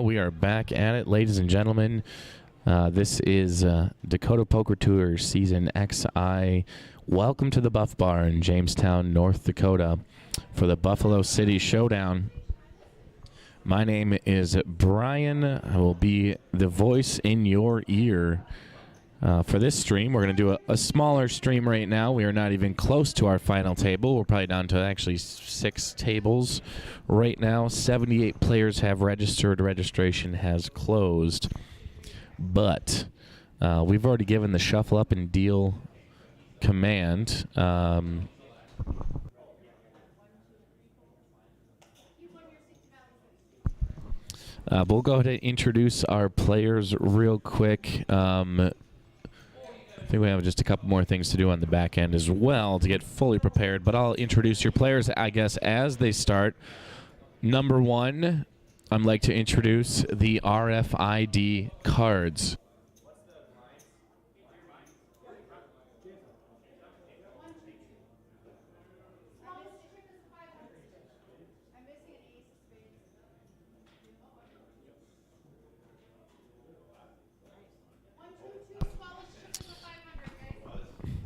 We are back at it, ladies and gentlemen. This is Dakota Poker Tour Season XI. Welcome to the Buff Bar in Jamestown, North Dakota for the Buffalo City Showdown. My name is Brian. I will be the voice in your ear for this stream. We're going to do a smaller stream right now. We are not even close to our final table. We're probably down to actually 6 tables right now. 78 players have registered. Registration has closed. But we've already given the shuffle up and deal command. We'll go ahead and introduce our players real quick. I think we have just a couple more things to do on the back end as well to get fully prepared, but I'll introduce your players, I guess, as they start. Number 1, I'd like to introduce the RFID cards.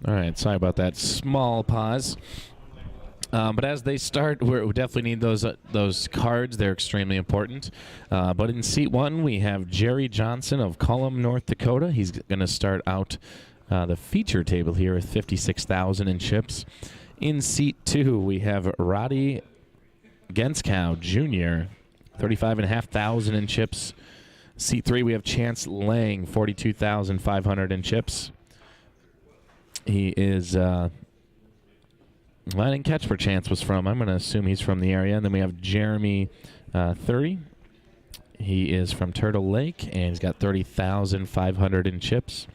All right, sorry about that small pause. But as they start, we definitely need those cards. They're extremely important. But in seat 1, we have Jerry Johnson of Cullum, North Dakota. He's going to start out the feature table here with 56,000 in chips. In seat 2, we have Roddy Genskow Jr., 35,500 in chips. Seat 3, we have Chance Lang, 42,500 in chips. He is, I didn't catch where Chance was from. I'm going to assume he's from the area. And then we have Jeremy Thury. He is from Turtle Lake, and he's got 30,500 in chips.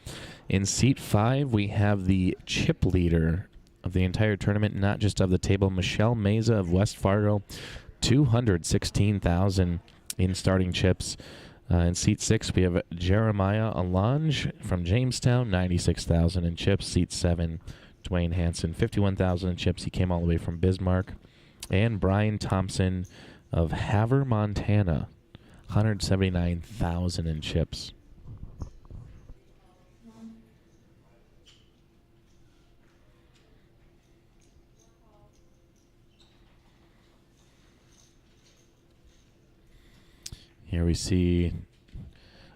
In seat 5, we have the chip leader of the entire tournament, not just of the table, Michelle Meza of West Fargo, 216,000 in starting chips. In seat 6, we have Jeremiah Alonge from Jamestown, 96,000 in chips. Seat 7, Dwayne Hanson, 51,000 in chips. He came all the way from Bismarck. And Brian Thompson of Havre, Montana, 179,000 in chips. Here we see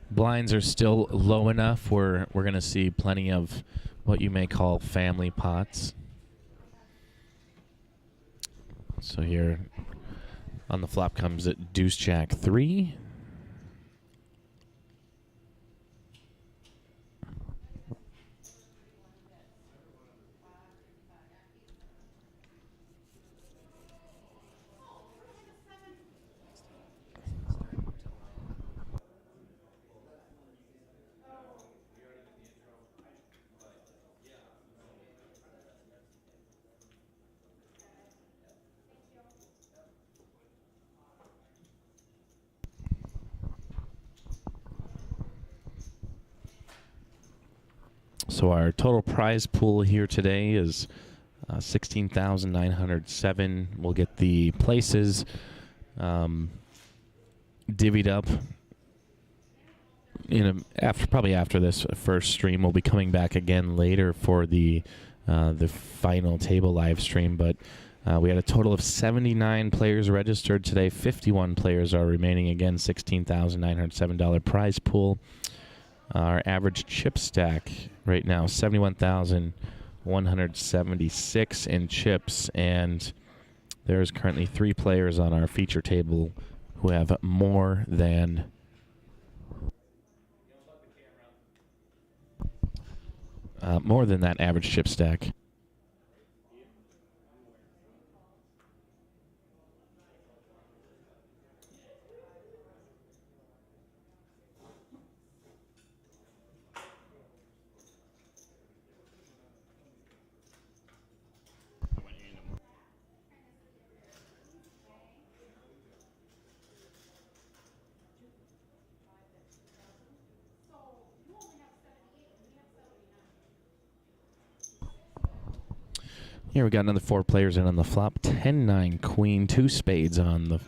blinds are still low enough where we're going to see plenty of what you may call family pots. So here on the flop comes it Deuce Jack 3. So our total prize pool here today is 16,907. We'll get the places divvied up probably after this first stream. We'll be coming back again later for the final table live stream. But we had a total of 79 players registered today. 51 players are remaining. Again, $16,907 prize pool. Our average chip stack right now, 71,176 in chips, and there's currently 3 players on our feature table who have more than that average chip stack. Here we got another 4 players in on the flop. 10-9 queen, 2 spades on the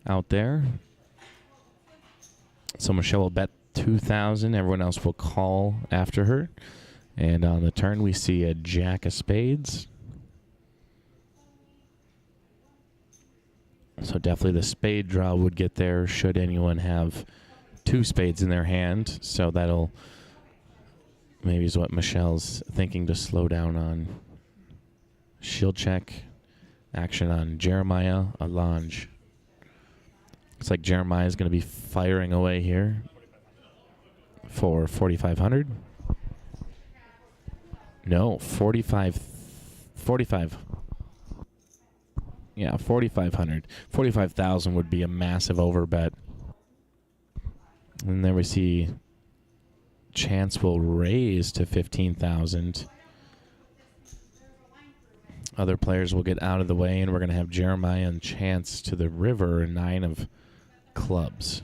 out there. So Michelle will bet 2,000. Everyone else will call after her. And on the turn, we see a jack of spades. So definitely the spade draw would get there should anyone have 2 spades in their hand. So that'll maybe is what Michelle's thinking to slow down on. She'll check. Action on Jeremiah, a lunge. Looks like Jeremiah's going to be firing away here for 4,500. No, 45. Yeah, 4,500. 45,000 would be a massive overbet. And then we see Chance will raise to 15,000. Other players will get out of the way, and we're going to have Jeremiah and Chance to the river, 9 of clubs.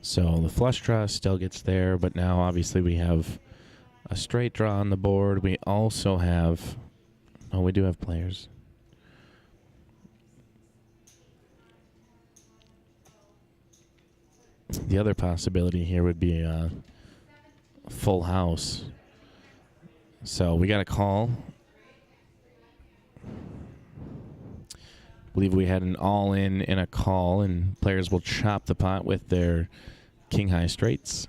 So the flush draw still gets there, but now obviously we have a straight draw on the board. We also have, oh, we do have players. The other possibility here would be a full house. So we got a call. I believe we had an all-in and a call, and players will chop the pot with their king-high straights.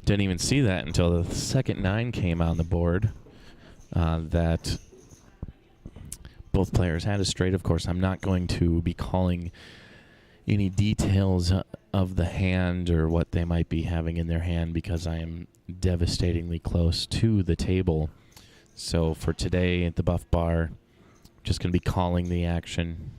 Didn't even see that until the second 9 came on the board. That both players had a straight. Of course, I'm not going to be calling any details of the hand or what they might be having in their hand because I am devastatingly close to the table. So for today at the Buff Bar, just going to be calling the action.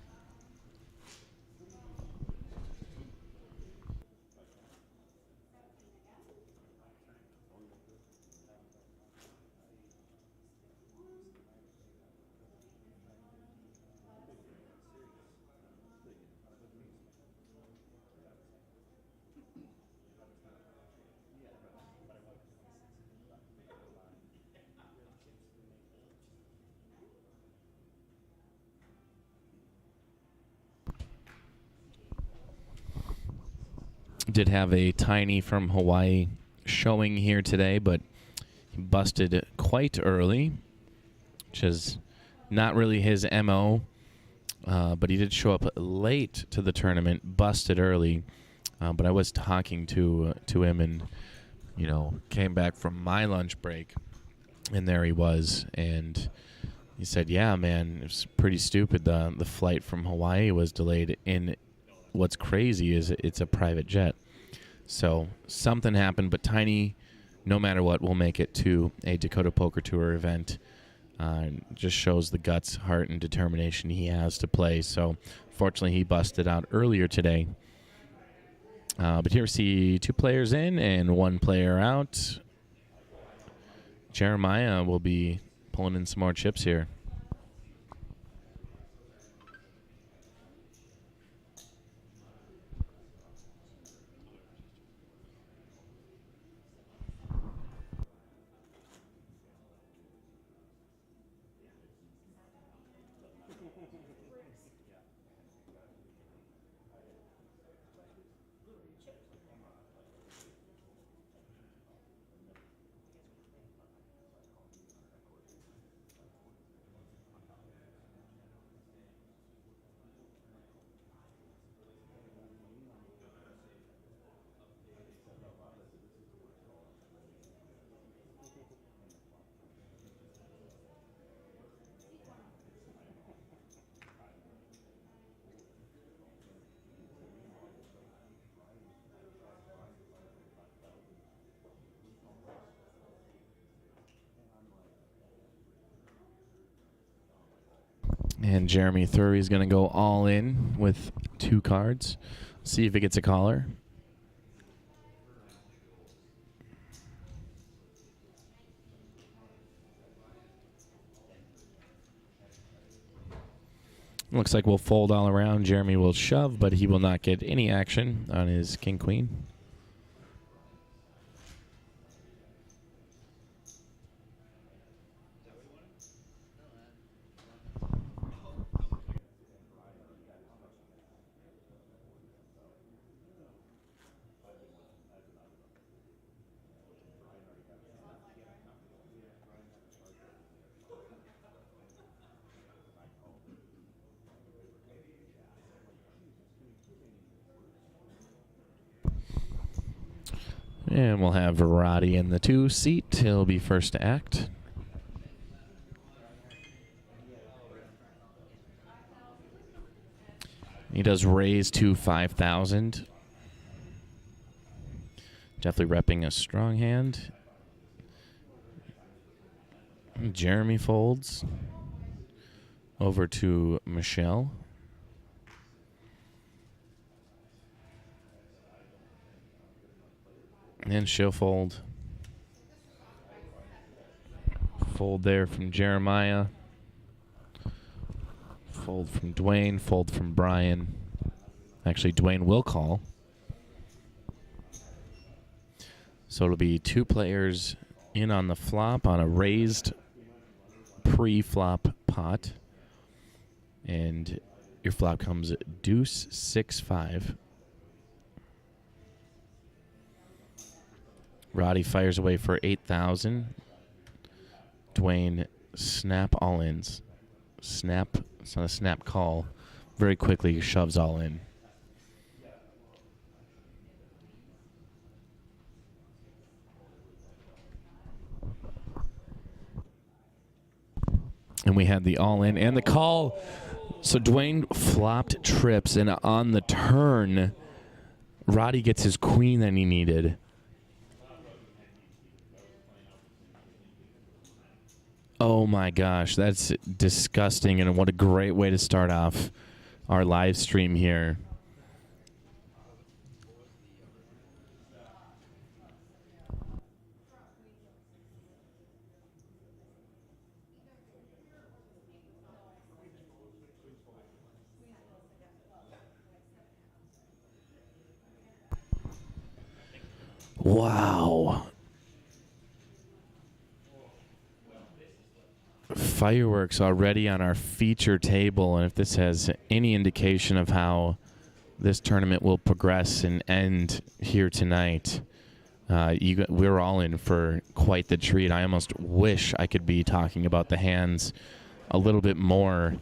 Did have a tiny from Hawaii showing here today, but he busted quite early, which is not really his MO. But he did show up late to the tournament, busted early. But I was talking to him, and came back from my lunch break, and there he was, and he said, "Yeah, man, it was pretty stupid. The flight from Hawaii was delayed. And what's crazy is it's a private jet, so something happened. But Tiny, no matter what, will make it to a Dakota Poker Tour event." Just shows the guts, heart, and determination he has to play. So, fortunately, he busted out earlier today. But here we see 2 players in and 1 player out. Jeremiah will be pulling in some more chips here. And Jeremy Thury is going to go all in with 2 cards. See if he gets a caller. Looks like we'll fold all around. Jeremy will shove, but he will not get any action on his king-queen. And we'll have Roddy in the 2 seat. He'll be first to act. He does raise to 5,000. Definitely repping a strong hand. Jeremy folds over to Michelle. And she'll fold. Fold there from Jeremiah. Fold from Dwayne. Fold from Brian. Actually, Dwayne will call. So it'll be 2 players in on the flop on a raised pre-flop pot. And your flop comes deuce 6-5. Roddy fires away for 8,000. Dwayne snap all-ins. Snap, it's not a snap call. Very quickly shoves all in. And we had the all-in and the call. So Dwayne flopped trips, and on the turn, Roddy gets his queen that he needed. Oh my gosh, that's disgusting, and what a great way to start off our live stream here. Wow. Fireworks already on our feature table, and if this has any indication of how this tournament will progress and end here tonight, we're all in for quite the treat. I almost wish I could be talking about the hands a little bit more,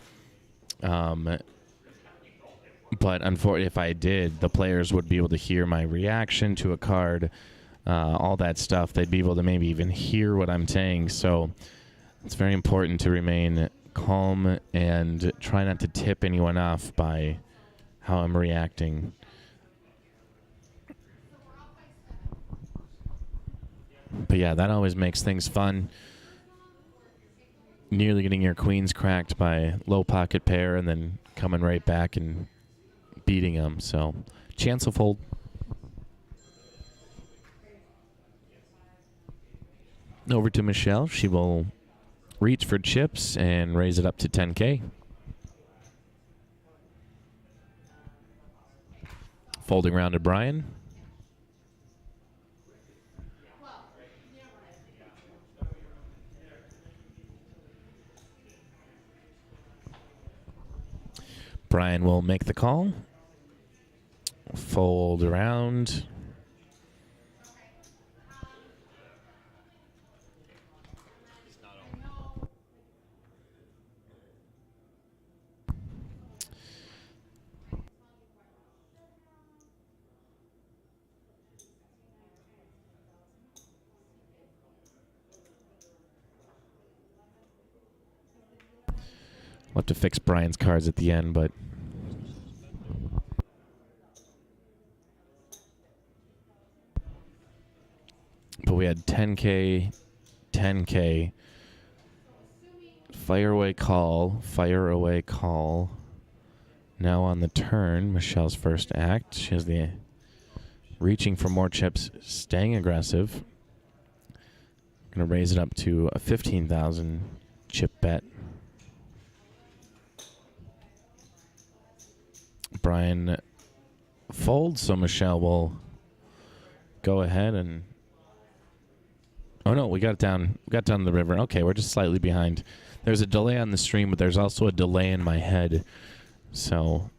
but unfortunately, if I did, the players would be able to hear my reaction to a card, all that stuff. They'd be able to maybe even hear what I'm saying, so it's very important to remain calm and try not to tip anyone off by how I'm reacting. But yeah, that always makes things fun. Nearly getting your queens cracked by low pocket pair and then coming right back and beating them. So, chance will fold. Over to Michelle. She will reach for chips and raise it up to 10K. Folding around to Brian. Brian will make the call. Fold around. We'll have to fix Brian's cards at the end, but we had 10K, 10K, fire away call, fire away call. Now on the turn, Michelle's first act. She has the reaching for more chips, staying aggressive. Gonna raise it up to a 15,000 chip bet. Brian folds, so Michelle will go ahead and... Oh no, we got down the river. Okay, we're just slightly behind. There's a delay on the stream, but there's also a delay in my head. So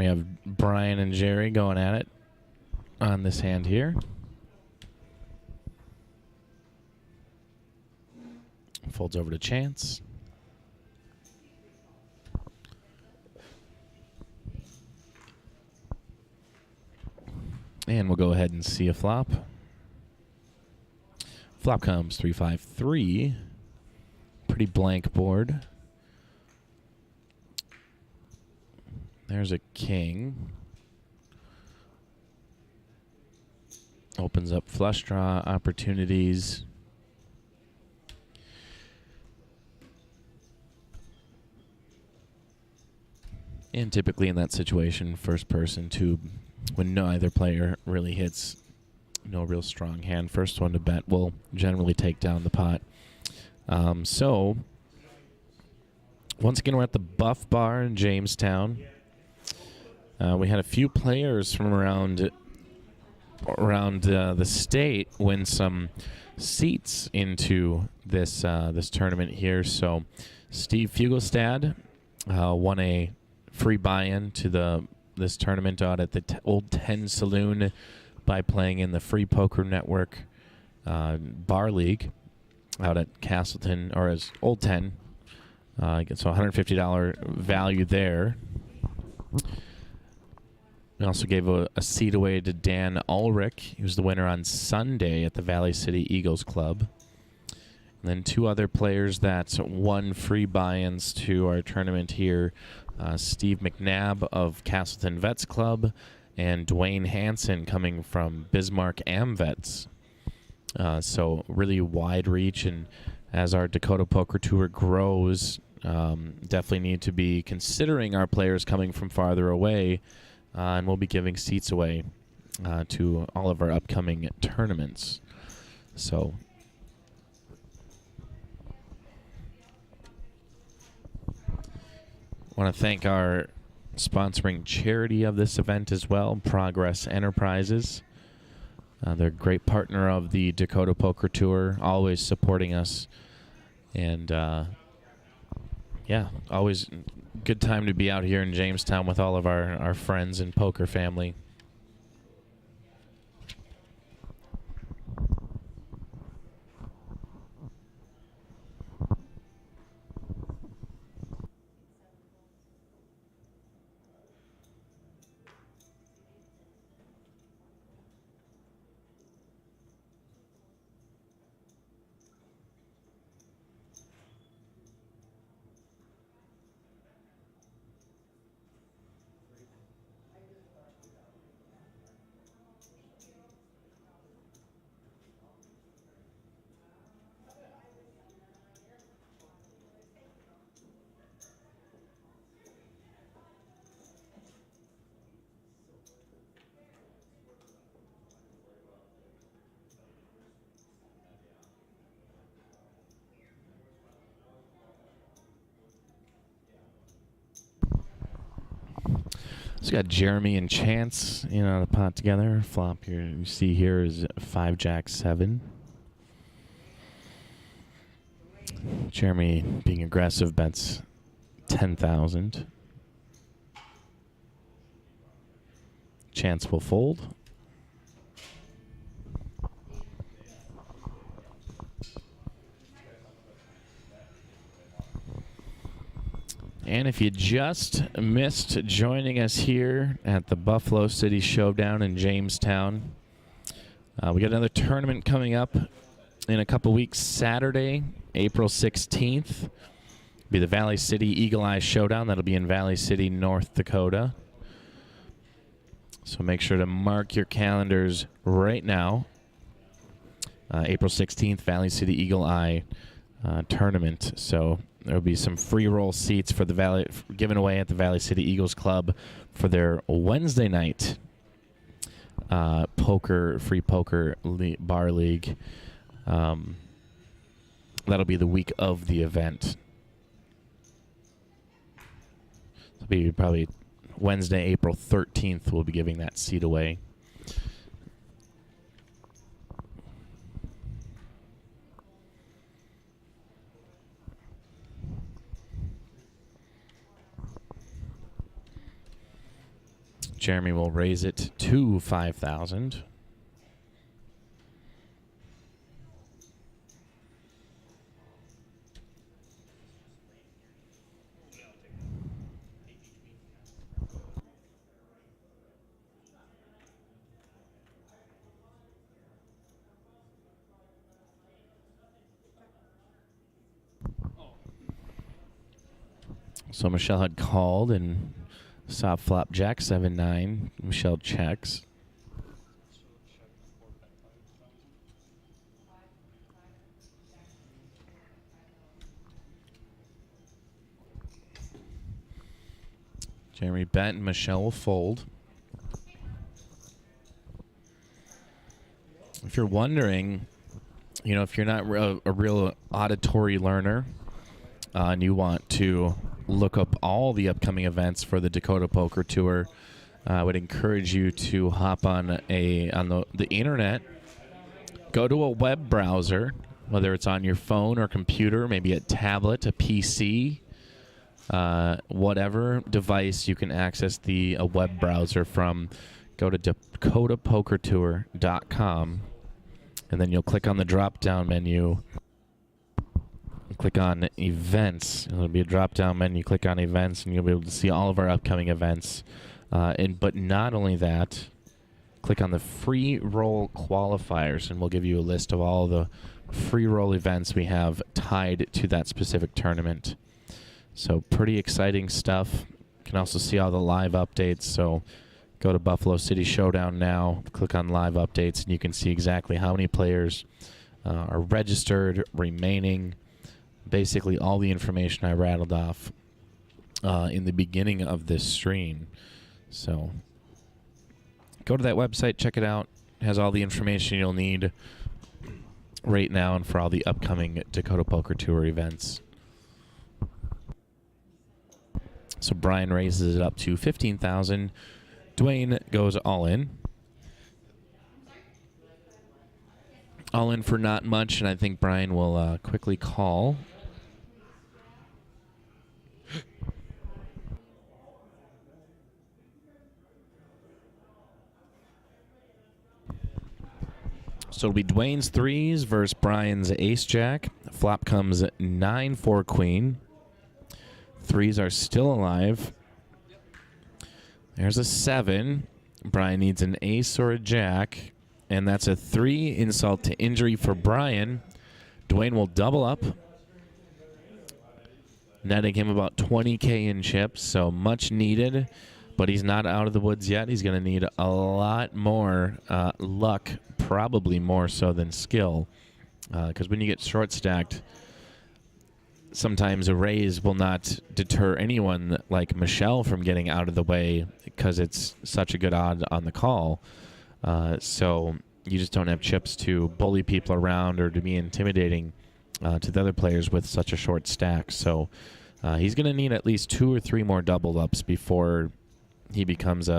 have Brian and Jerry going at it on this hand here. Folds over to Chance. And we'll go ahead and see a flop. Flop comes 3-5-3. Pretty blank board. There's a king. Opens up flush draw opportunities. And typically in that situation, first person to, when neither player really hits no real strong hand, first one to bet will generally take down the pot. So, once again, we're at the Buff Bar in Jamestown. We had a few players from around the state win some seats into this this tournament here. So, Steve Fugelstad won a free buy-in to this tournament out at the Old 10 Saloon by playing in the Free Poker Network Bar League out at Castleton, or as Old 10. So $150 value there. We also gave a seat away to Dan Ulrich. He was the winner on Sunday at the Valley City Eagles Club. And then two other players that won free buy-ins to our tournament here. Steve McNabb of Castleton Vets Club and Dwayne Hansen coming from Bismarck AmVets. So really wide reach, and as our Dakota Poker Tour grows, definitely need to be considering our players coming from farther away, and we'll be giving seats away to all of our upcoming tournaments. So want to thank our sponsoring charity of this event as well, Progress Enterprises. They're a great partner of the Dakota Poker Tour, always supporting us. And, yeah, always good time to be out here in Jamestown with all of our friends and poker family. So we got Jeremy and Chance the pot together. Flop here you see here is 5-Jack-7. Jeremy being aggressive bets 10,000. Chance will fold. And if you just missed joining us here at the Buffalo City Showdown in Jamestown, we got another tournament coming up in a couple weeks. Saturday, April 16th, be the Valley City Eagle Eye Showdown. That'll be in Valley City, North Dakota. So make sure to mark your calendars right now. April 16th, Valley City Eagle Eye tournament. So there'll be some free roll seats for the Valley given away at the Valley City Eagles Club for their Wednesday night free poker bar league. That'll be the week of the event. It'll be probably Wednesday, April 13th. We'll be giving that seat away. Jeremy will raise it to 5,000. So Michelle had called and saw flop jack 7-9. Michelle checks. Jeremy bet and Michelle will fold. If you're wondering, you know, if you're not a real auditory learner and you want to look up all the upcoming events for the Dakota Poker Tour, I would encourage you to hop on the internet, go to a web browser, whether it's on your phone or computer, maybe a tablet, a PC, whatever device you can access a web browser from. Go to dakotapokertour.com, and then you'll click on the drop-down menu. Click on events. It'll be a drop-down menu. Click on events, and you'll be able to see all of our upcoming events. But not only that, click on the free roll qualifiers, and we'll give you a list of all the free roll events we have tied to that specific tournament. So pretty exciting stuff. You can also see all the live updates. So go to Buffalo City Showdown now, click on live updates, and you can see exactly how many players are registered, remaining, basically all the information I rattled off in the beginning of this stream. So go to that website, check it out. It has all the information you'll need right now and for all the upcoming Dakota Poker Tour events. So Brian raises it up to 15,000. Dwayne goes all in. All in for not much, and I think Brian will quickly call. So it'll be Dwayne's threes versus Brian's ace-jack. Flop comes 9-4 queen. Threes are still alive. There's a 7. Brian needs an ace or a jack, and that's a 3 insult to injury for Brian. Dwayne will double up, netting him about 20K in chips, so much needed, but he's not out of the woods yet. He's going to need a lot more luck, probably more so than skill, because when you get short stacked, sometimes a raise will not deter anyone like Michelle from getting out of the way because it's such a good odd on the call. So you just don't have chips to bully people around or to be intimidating to the other players with such a short stack. So he's going to need at least 2 or 3 more double ups before he becomes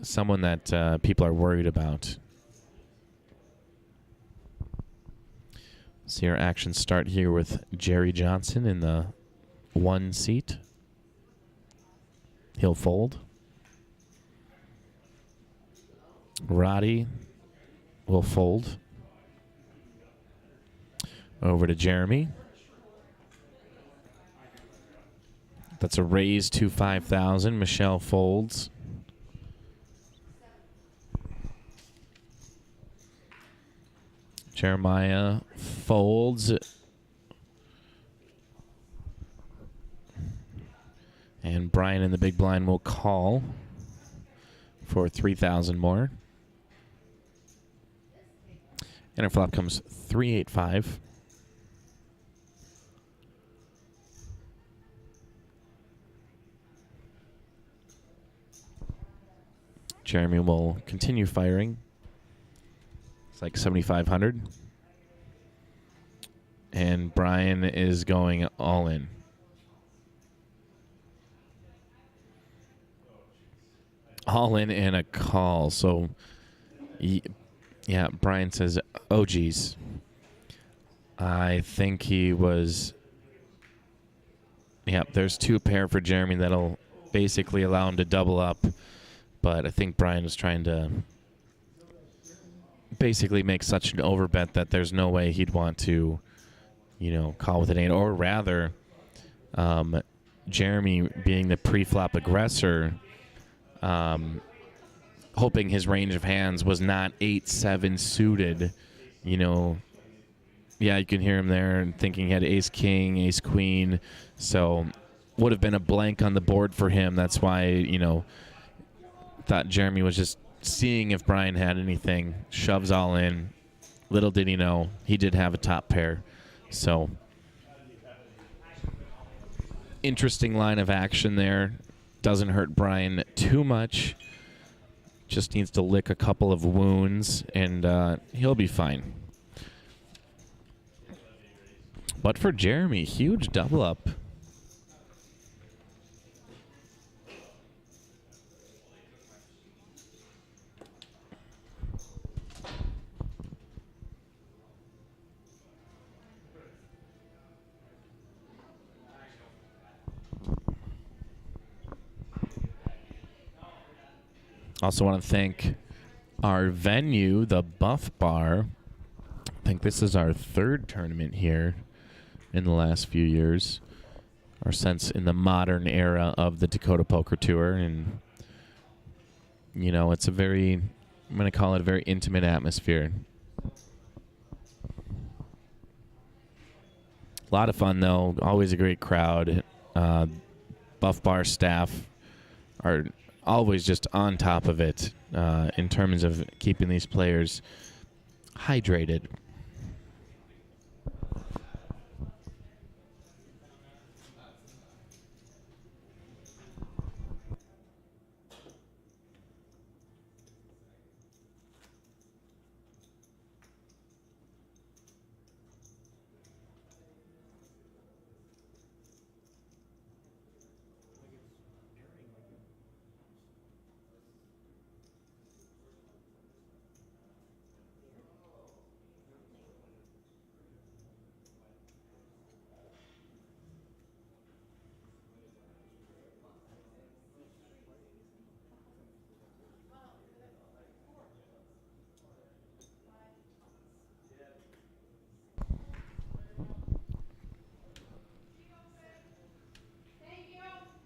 someone that people are worried about. See our action start here with Jerry Johnson in the 1 seat. He'll fold. Roddy will fold. Over to Jeremy. That's a raise to 5,000. Michelle folds. Jeremiah folds. And Brian in the big blind will call for 3,000 more. And our flop comes 3-8-5. Jeremy will continue firing. It's like 7,500. And Brian is going all in. All in and a call. So, yeah, Brian says, oh, geez. I think he was... Yeah, there's 2 pair for Jeremy. That'll basically allow him to double up. But I think Brian was trying to basically make such an overbet that there's no way he'd want to, you know, call with an 8. Or rather, Jeremy, being the pre-flop aggressor, hoping his range of hands was not 8-7 suited, you know. Yeah, you can hear him there and thinking he had ace-king, ace-queen. So would have been a blank on the board for him. That's why, you know, thought Jeremy was just seeing if Brian had anything. Shoves all in. Little did he know, he did have a top pair. So interesting line of action there. Doesn't hurt Brian too much. Just needs to lick a couple of wounds, and he'll be fine. But for Jeremy, huge double up. Also want to thank our venue, the Buff Bar. I think this is our 3rd tournament here in the last few years, or since in the modern era of the Dakota Poker Tour. And, you know, it's a very, I'm going to call it a very intimate atmosphere. A lot of fun, though. Always a great crowd. Buff Bar staff are always just on top of it in terms of keeping these players hydrated.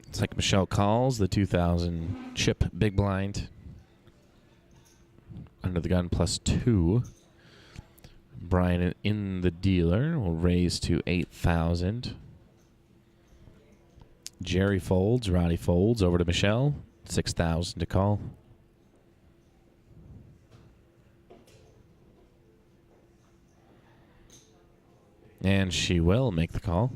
It's like Michelle calls the 2000 chip big blind. Under the gun +2. Brian in the dealer will raise to 8,000. Jerry folds, Roddy folds over to Michelle. 6,000 to call. And she will make the call.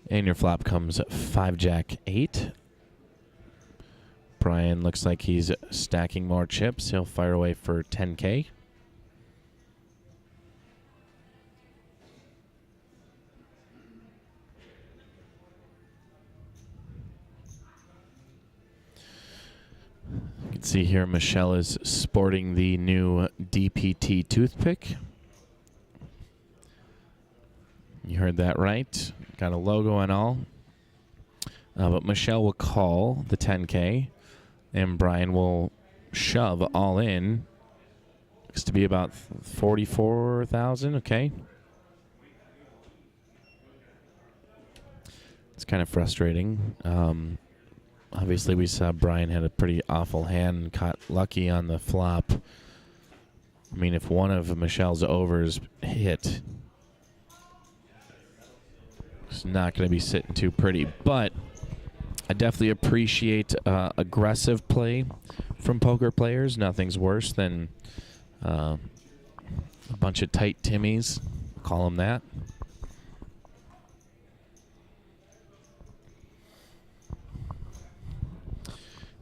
And your flop comes 5-Jack-8. Brian looks like he's stacking more chips. He'll fire away for 10K. You can see here Michelle is sporting the new DPT toothpick. You heard that right. Got a logo and all. But Michelle will call the 10K, and Brian will shove all in. Looks to be about 44,000. Okay. It's kind of frustrating. Obviously, we saw Brian had a pretty awful hand and caught lucky on the flop. I mean, if one of Michelle's overs hit, it's not going to be sitting too pretty. But I definitely appreciate aggressive play from poker players. Nothing's worse than a bunch of tight Timmies. Call them that.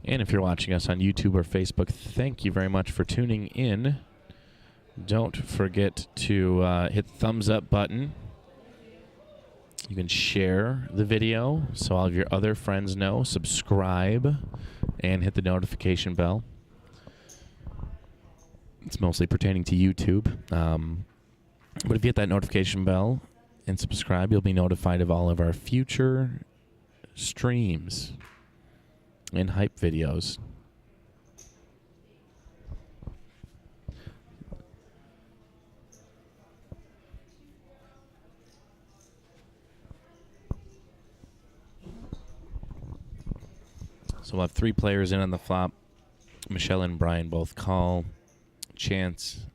And if you're watching us on YouTube or Facebook, thank you very much for tuning in. Don't forget to hit the thumbs up button. You can share the video so all of your other friends know. Subscribe and hit the notification bell. It's mostly pertaining to YouTube. But if you hit that notification bell and subscribe, you'll be notified of all of our future streams and hype videos. So we'll have 3 players in on the flop. Michelle and Brian both call. Chance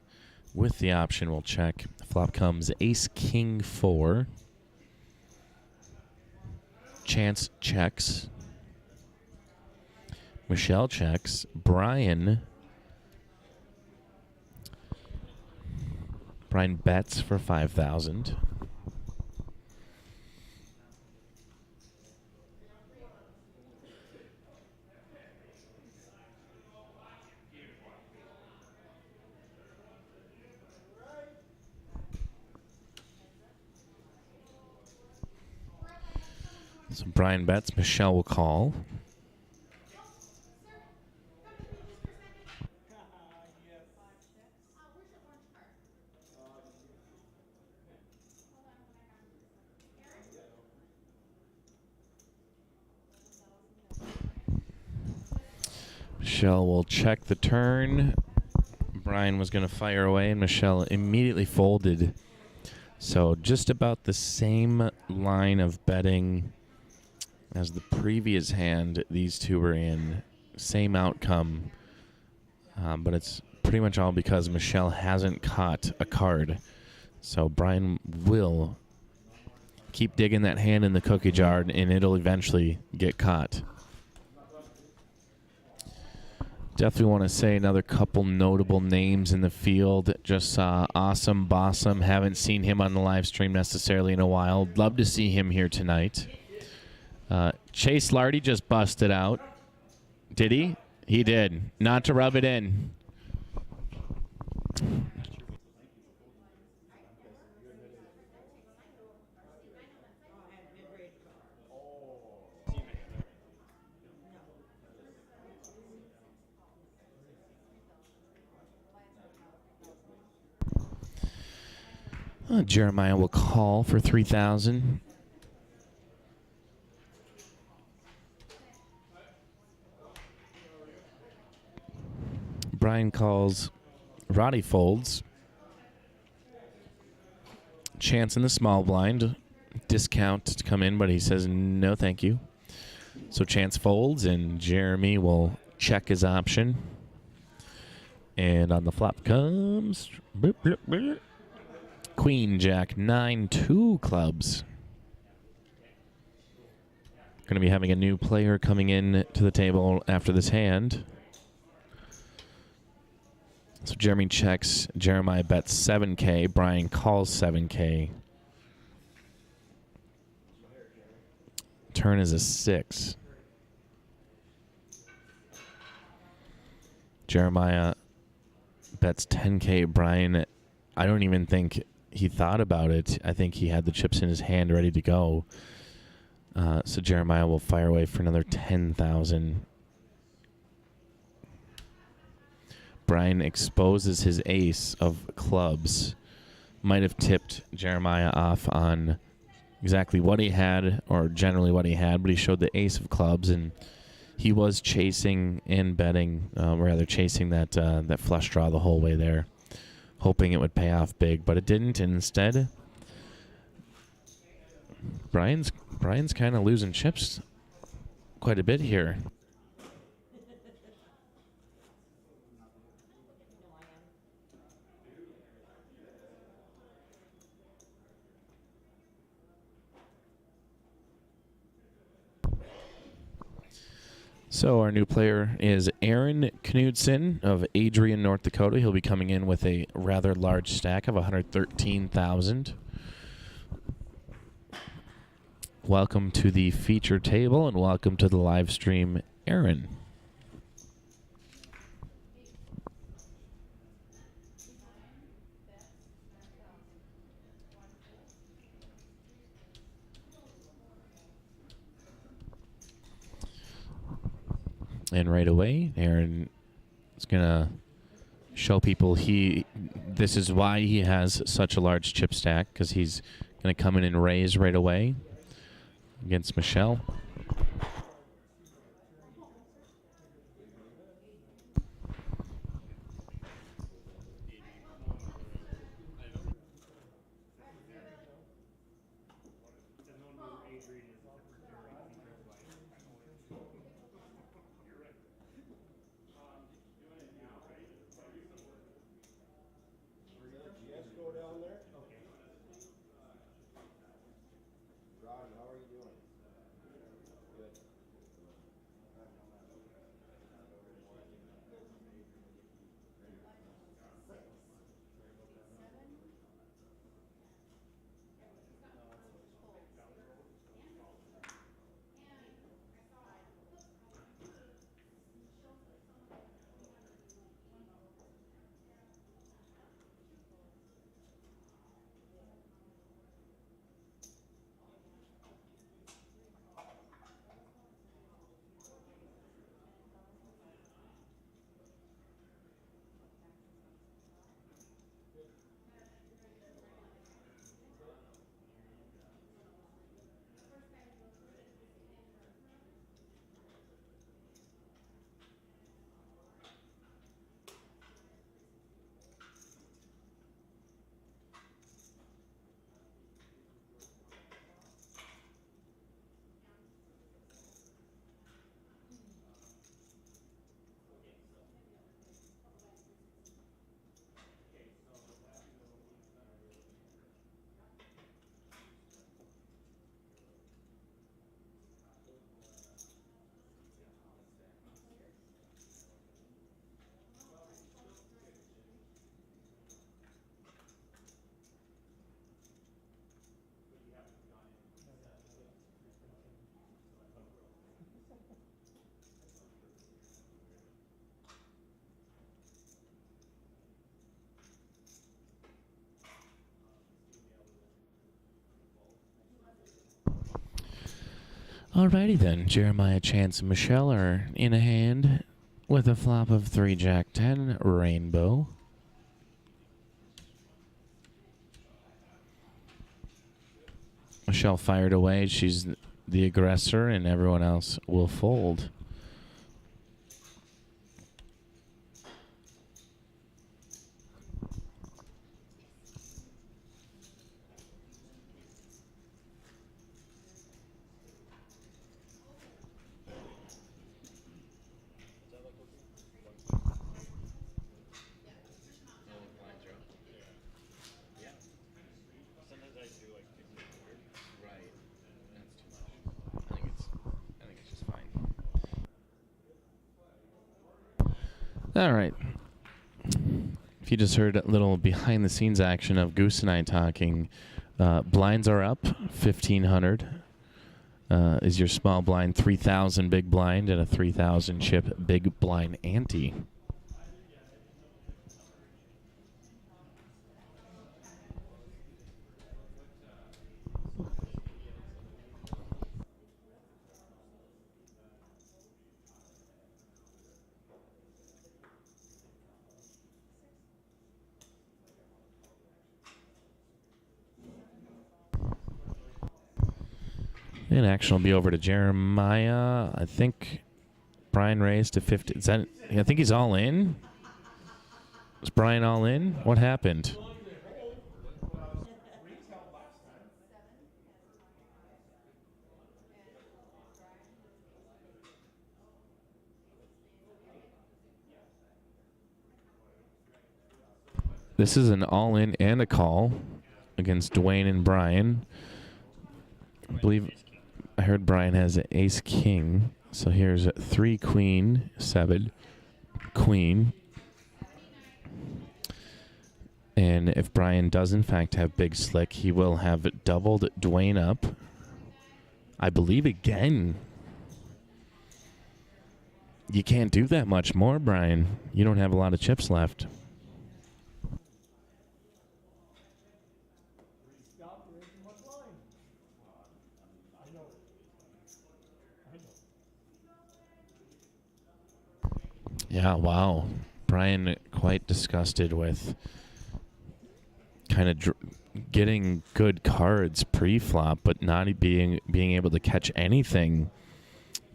with the option will check. Flop comes ace, king, 4. Chance checks. Michelle checks. Brian bets for 5,000. So Brian bets, Michelle will call. Michelle will check the turn. Brian was going to fire away, and Michelle immediately folded. So just about the same line of betting as the previous hand these two were in. Same outcome, but it's pretty much all because Michelle hasn't caught a card. So Brian will keep digging that hand in the cookie jar, and it'll eventually get caught. Definitely want to say another couple notable names in the field. Just saw Awesome Bossum. Haven't seen him on the live stream necessarily in a while. Love to see him here tonight. Chase Lardy just busted out. Did he? He did. Not to rub it in. Jeremiah will call for 3,000. Brian calls. Roddy folds. Chance in the small blind. Discount to come in, but he says no thank you. So Chance folds, and Jeremy will check his option. And on the flop comes Queen, Jack, 9, 2 clubs. Going to be having a new player coming in to the table after this hand. So Jeremy checks. Jeremiah bets 7K. Brian calls 7K. Turn is a 6. Jeremiah bets 10K. Brian, I don't even think he thought about it. I think he had the chips in his hand ready to go. So Jeremiah will fire away for another 10,000. Brian exposes his ace of clubs. Might have tipped Jeremiah off on exactly what he had, or generally what he had, but he showed the ace of clubs, and he was chasing and betting, rather chasing that that flush draw the whole way there, hoping it would pay off big, but it didn't, and instead Brian's kind of losing chips quite a bit here. So our new player is Aaron Knudsen of Adrian, North Dakota. He'll be coming in with a rather large stack of 113,000. Welcome to the feature table, and welcome to the live stream, Aaron. And right away, Aaron is going to show people this is why he has such a large chip stack, because he's going to come in and raise right away against Michelle. Alrighty then, Jeremiah, Chance, and Michelle are in a hand with a flop of 3 Jack 10 rainbow. Michelle fired away. She's the aggressor, and everyone else will fold. All right. If you just heard a little behind-the-scenes action of Goose and I talking, blinds are up, 1,500. Is your small blind 3,000 big blind and a 3,000 chip big blind ante. And action will be over to Jeremiah. I think Brian raised to 50. Is that? I think he's all in. Is Brian all in? What happened? This is an all-in and a call against Dwayne and Brian. I believe I heard Brian has an ace-king. So here's 3 queen, 7 queen. And if Brian does, in fact, have big slick, he will have doubled Dwayne up. I believe again. You can't do that much more, Brian. You don't have a lot of chips left. Yeah, wow. Brian quite disgusted with kind of getting good cards pre-flop, but not being able to catch anything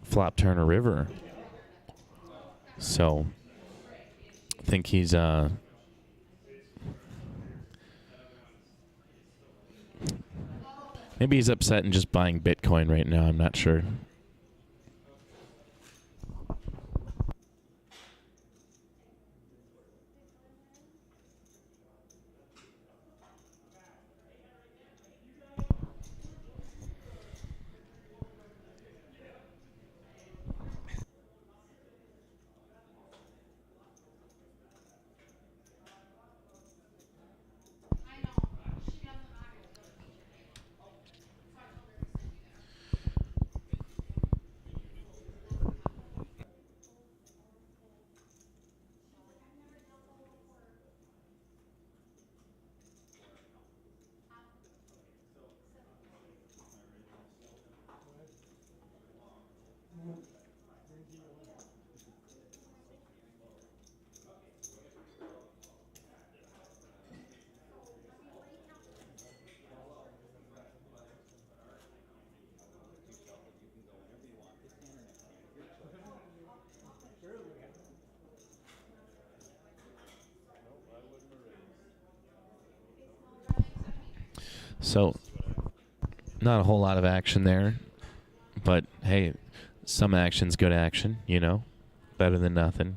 flop, turn, or river. So I think he's maybe he's upset and just buying Bitcoin right now. I'm not sure. So, not a whole lot of action there. But, hey, some action's good action, you know? Better than nothing.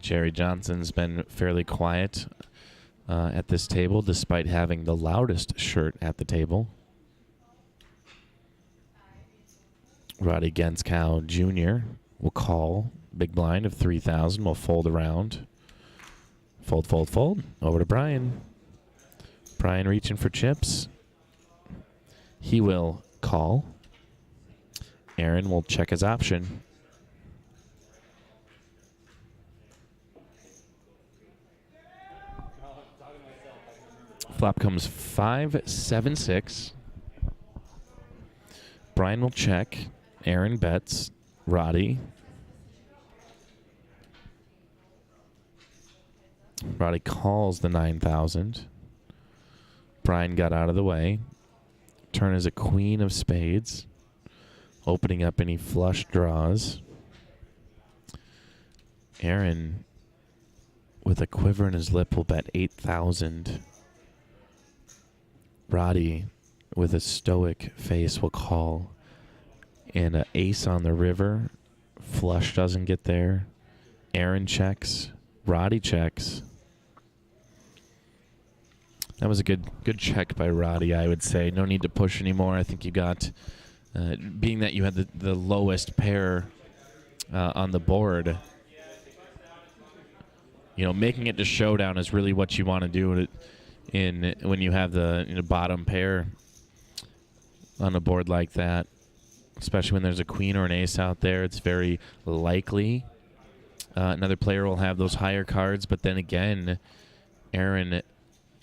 Jerry Johnson's been fairly quiet at this table, despite having the loudest shirt at the table. Roddy Genskow Jr. will call big blind of 3,000. We'll fold around. Fold, fold, fold. Over to Brian. Brian reaching for chips. He will call. Aaron will check his option. Flop comes 5-7-6. Brian will check. Aaron bets. Roddy. Roddy calls the 9,000. Brian got out of the way. Turn is a queen of spades. Opening up any flush draws. Aaron, with a quiver in his lip, will bet 8,000. Roddy, with a stoic face, will call. And an ace on the river. Flush doesn't get there. Aaron checks. Roddy checks. That was a good check by Roddy, I would say. No need to push anymore. I think you got, being that you had the lowest pair on the board, you know, making it to showdown is really what you want to do when you have the bottom pair on a board like that. Especially when there's a queen or an ace out there, it's very likely another player will have those higher cards. But then again, Aaron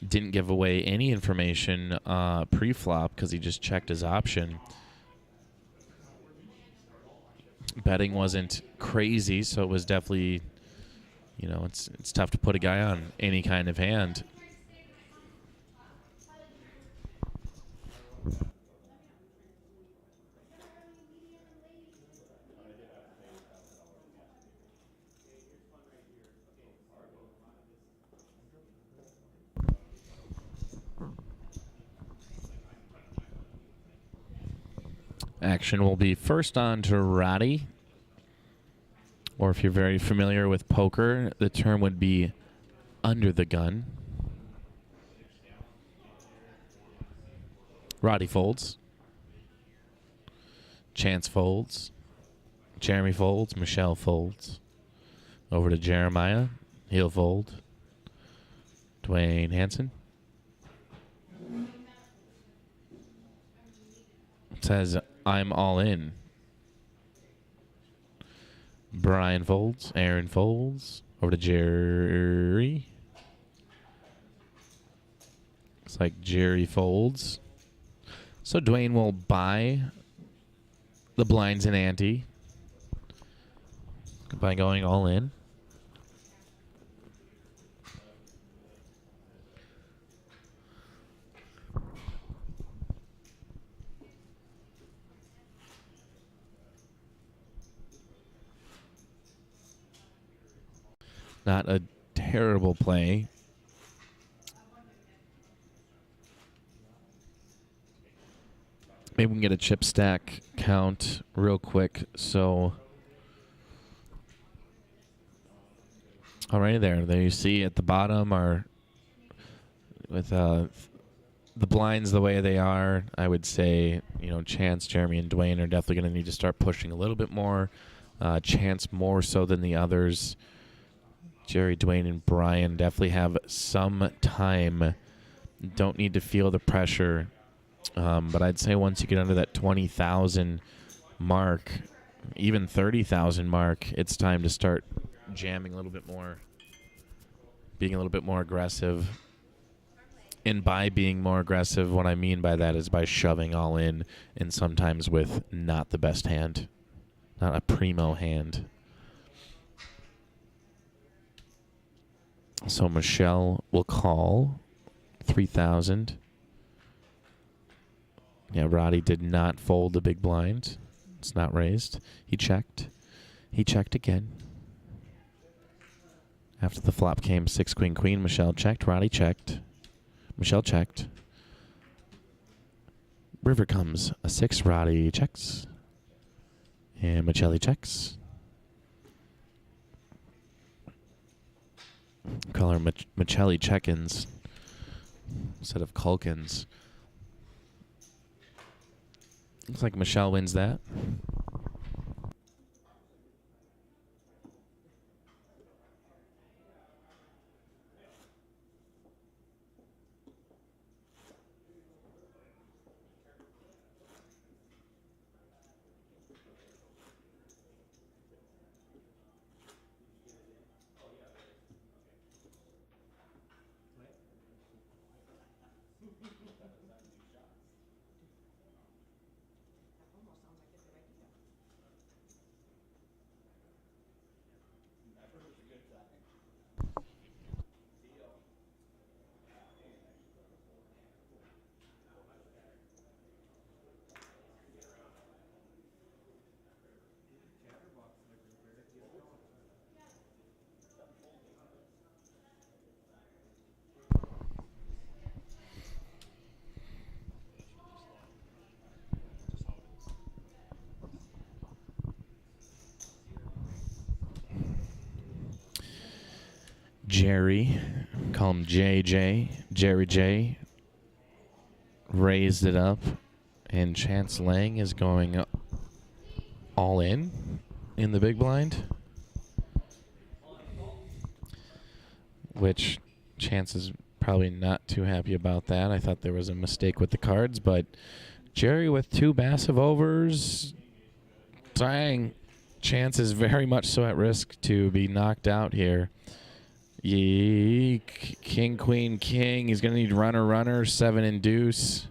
didn't give away any information pre-flop because he just checked his option. Betting wasn't crazy, so it was definitely, you know, it's tough to put a guy on any kind of hand. Action will be first on to Roddy. Or if you're very familiar with poker, the term would be under the gun. Roddy folds. Chance folds. Jeremy folds. Michelle folds. Over to Jeremiah. He'll fold. Dwayne Hansen says, I'm all in. Brian folds. Aaron folds. Over to Jerry. Looks like Jerry folds. So Dwayne will buy the blinds in ante by going all in. Not a terrible play. Maybe we can get a chip stack count real quick. So, alrighty there you see at the bottom are with the blinds the way they are. I would say, you know, Chance, Jeremy, and Dwayne are definitely going to need to start pushing a little bit more. Chance more so than the others. Jerry, Dwayne, and Brian definitely have some time. Don't need to feel the pressure. But I'd say once you get under that 20,000 mark, even 30,000 mark, it's time to start jamming a little bit more, being a little bit more aggressive. And by being more aggressive, what I mean by that is by shoving all in, and sometimes with not the best hand, not a primo hand. So Michelle will call 3,000. Yeah, Roddy did not fold the big blind. It's not raised. He checked. He checked again. After the flop came 6 queen queen, Michelle checked. Roddy checked. Michelle checked. River comes a 6. Roddy checks. And Michelle checks. Call her Michelle check-ins instead of Culkins. Looks like Michelle wins that. Jerry, call him JJ, Jerry J, raised it up, and Chance Lang is going all in the big blind, which Chance is probably not too happy about that. I thought there was a mistake with the cards, but Jerry with 2 massive overs, dang, Chance is very much so at risk to be knocked out here. King, queen, king. He's going to need runner, runner, 7 and deuce.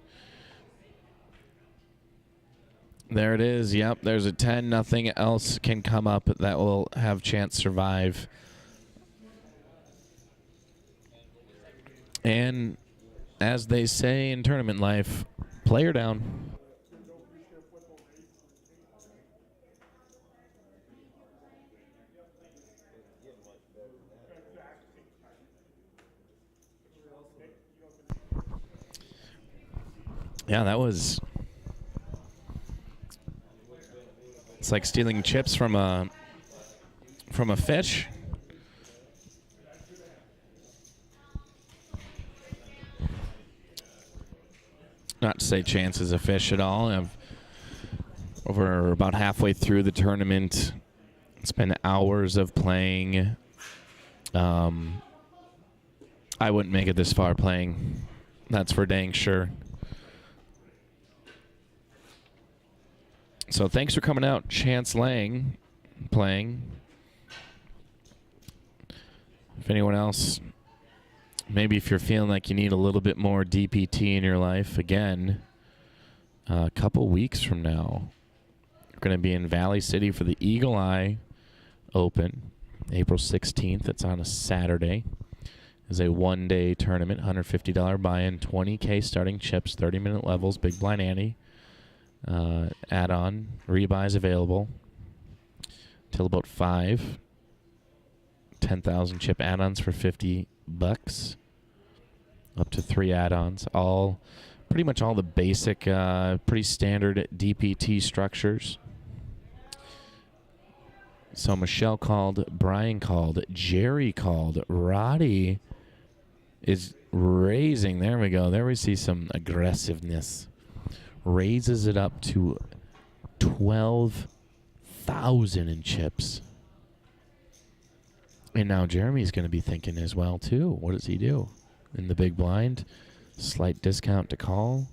There it is. Yep, there's a 10. Nothing else can come up that will have Chance survive. And as they say in tournament life, player down. Yeah, that was... It's like stealing chips from a fish. Not to say Chance is a fish at all. Over about halfway through the tournament, it's been hours of playing. I wouldn't make it this far playing. That's for dang sure. So thanks for coming out, Chance Lang, playing. If anyone else, maybe if you're feeling like you need a little bit more DPT in your life, again, A couple weeks from now, we're going to be in Valley City for the Eagle Eye Open, April 16th. It's on a Saturday. It's a one-day tournament, $150 buy-in, 20K starting chips, 30-minute levels, big blind ante, add-on, rebuys available till about 5. 10,000 chip add-ons for $50, up to 3 add-ons. Pretty much all the basic, pretty standard DPT structures. So Michelle called, Brian called, Jerry called, Roddy is raising. There we go. There we see some aggressiveness. Raises it up to 12,000 in chips. And now Jeremy's going to be thinking as well, too. What does he do? In the big blind, slight discount to call.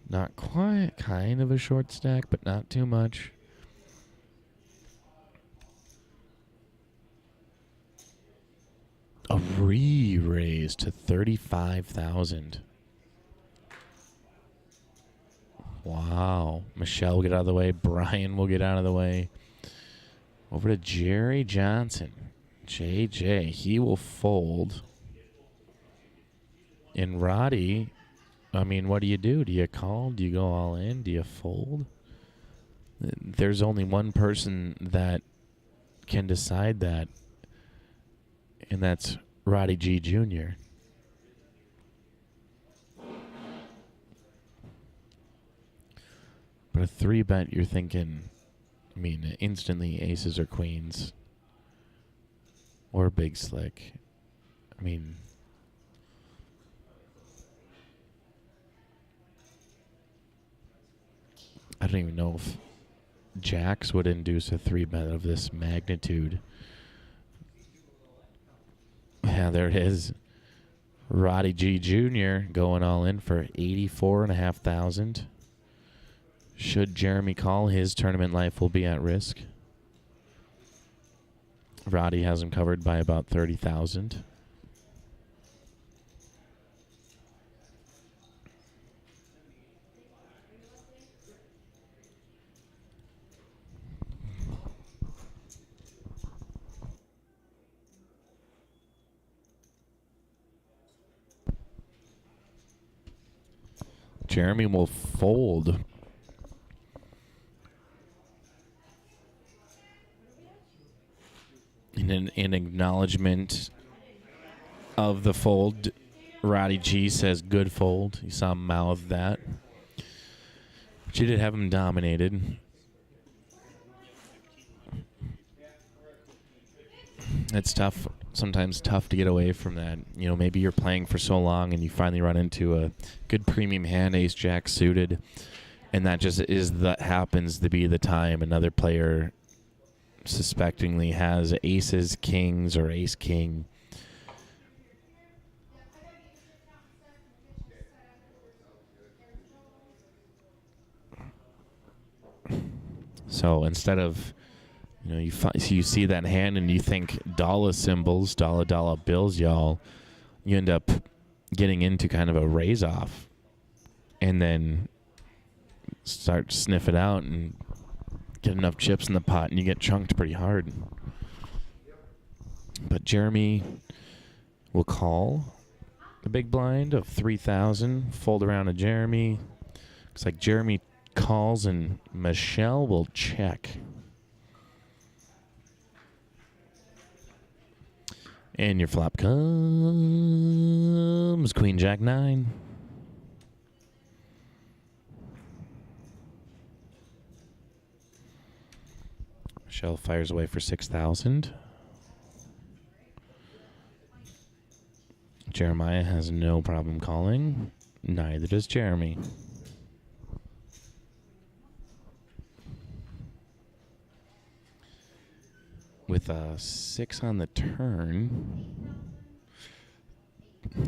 Not quite, kind of a short stack, but not too much. A re-raise to 35,000. Wow. Michelle will get out of the way. Brian will get out of the way. Over to Jerry Johnson. JJ, he will fold. And Roddy, I mean, what do you do? Do you call? Do you go all in? Do you fold? There's only one person that can decide that, and that's Roddy G. Jr. But a 3-bet, you're thinking, I mean, instantly aces or queens. Or big slick. I mean, I don't even know if jacks would induce a 3-bet of this magnitude. Yeah, there it is. Roddy G. Jr. going all in for 84,500. Should Jeremy call, his tournament life will be at risk. Roddy has him covered by about 30,000. Jeremy will fold. In acknowledgement of the fold, Roddy G says good fold. You saw him mouth that. But you did have him dominated. It's tough, sometimes tough to get away from that. You know, maybe you're playing for so long and you finally run into a good premium hand, ace-jack suited, and that just happens to be the time another player suspectingly has aces, kings, or ace-king. So instead of, you know, you see that hand and you think dollar symbols, dollar bills, y'all, you end up getting into kind of a raise-off and then start to sniff it out and get enough chips in the pot and you get chunked pretty hard. But Jeremy will call the big blind of 3,000, fold around to Jeremy. Looks like Jeremy calls and Michelle will check. And your flop comes Queen Jack 9. Michelle fires away for 6,000. Jeremiah has no problem calling. Neither does Jeremy. With a 6 on the turn,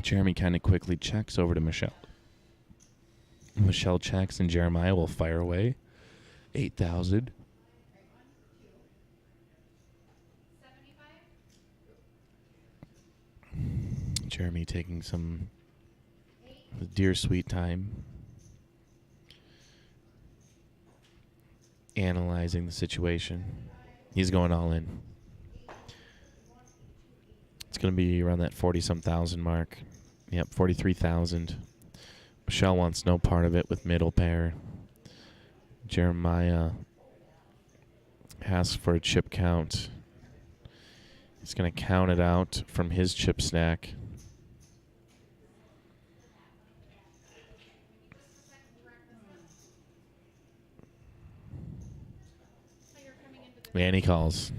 Jeremy kind of quickly checks over to Michelle. Michelle checks and Jeremiah will fire away 8,000. Jeremy taking some dear sweet time. analyzing the situation. He's going all in. It's going to be around that 40-some thousand mark. Yep, 43,000. Michelle wants no part of it with middle pair. Jeremiah asks for a chip count. He's going to count it out from his chip stack. And he calls.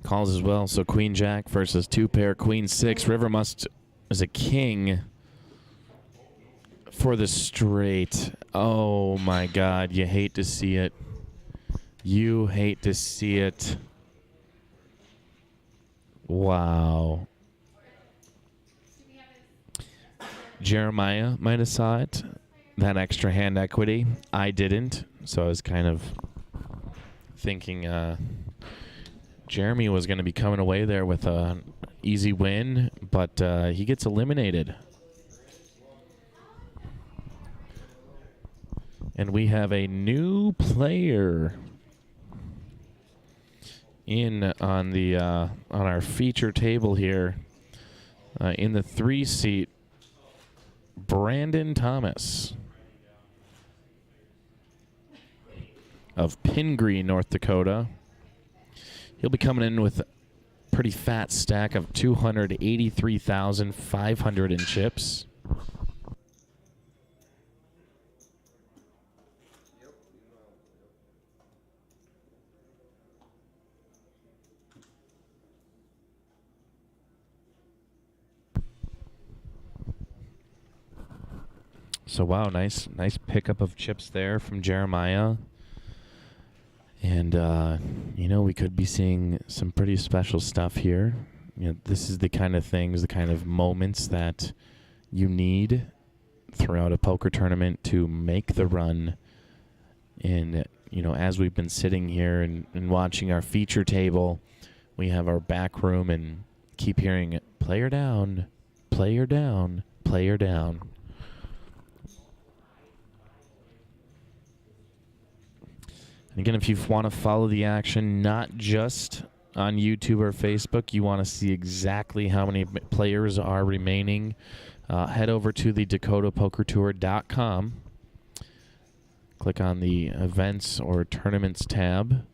Calls as well. So Queen Jack versus 2-pair Queen 6. River must is a king for the straight. Oh my God, you hate to see it. You hate to see it. Wow. Jeremiah might have saw it. That extra hand equity. I didn't. So I was kind of thinking Jeremy was going to be coming away there with an easy win, but he gets eliminated. And we have a new player in on the on our feature table here in the 3-seat. Brandon Thomas of Pingree, North Dakota. He'll be coming in with a pretty fat stack of 283,500 in chips. So wow, nice pickup of chips there from Jeremiah. And you know, we could be seeing some pretty special stuff here. You know, this is the kind of things, the kind of moments that you need throughout a poker tournament to make the run. And you know, as we've been sitting here and watching our feature table, we have our back room and keep hearing player down, player down, player down. Again, if you want to follow the action, not just on YouTube or Facebook, you want to see exactly how many players are remaining, head over to the DakotaPokerTour.com. Click on the Events or Tournaments tab.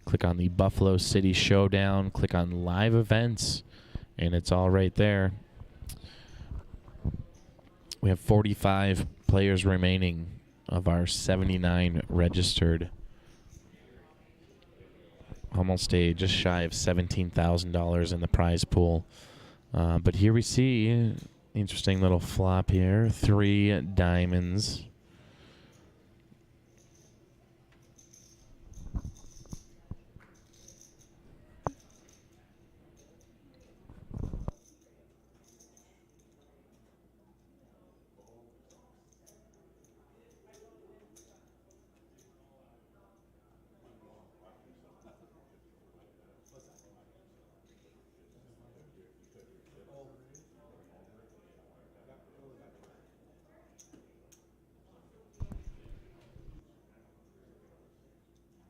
Click on the Buffalo City Showdown. Click on Live Events, and it's all right there. We have 45 players remaining of our 79 registered. Almost just shy of $17,000 in the prize pool. But here we see interesting little flop here. 3 diamonds.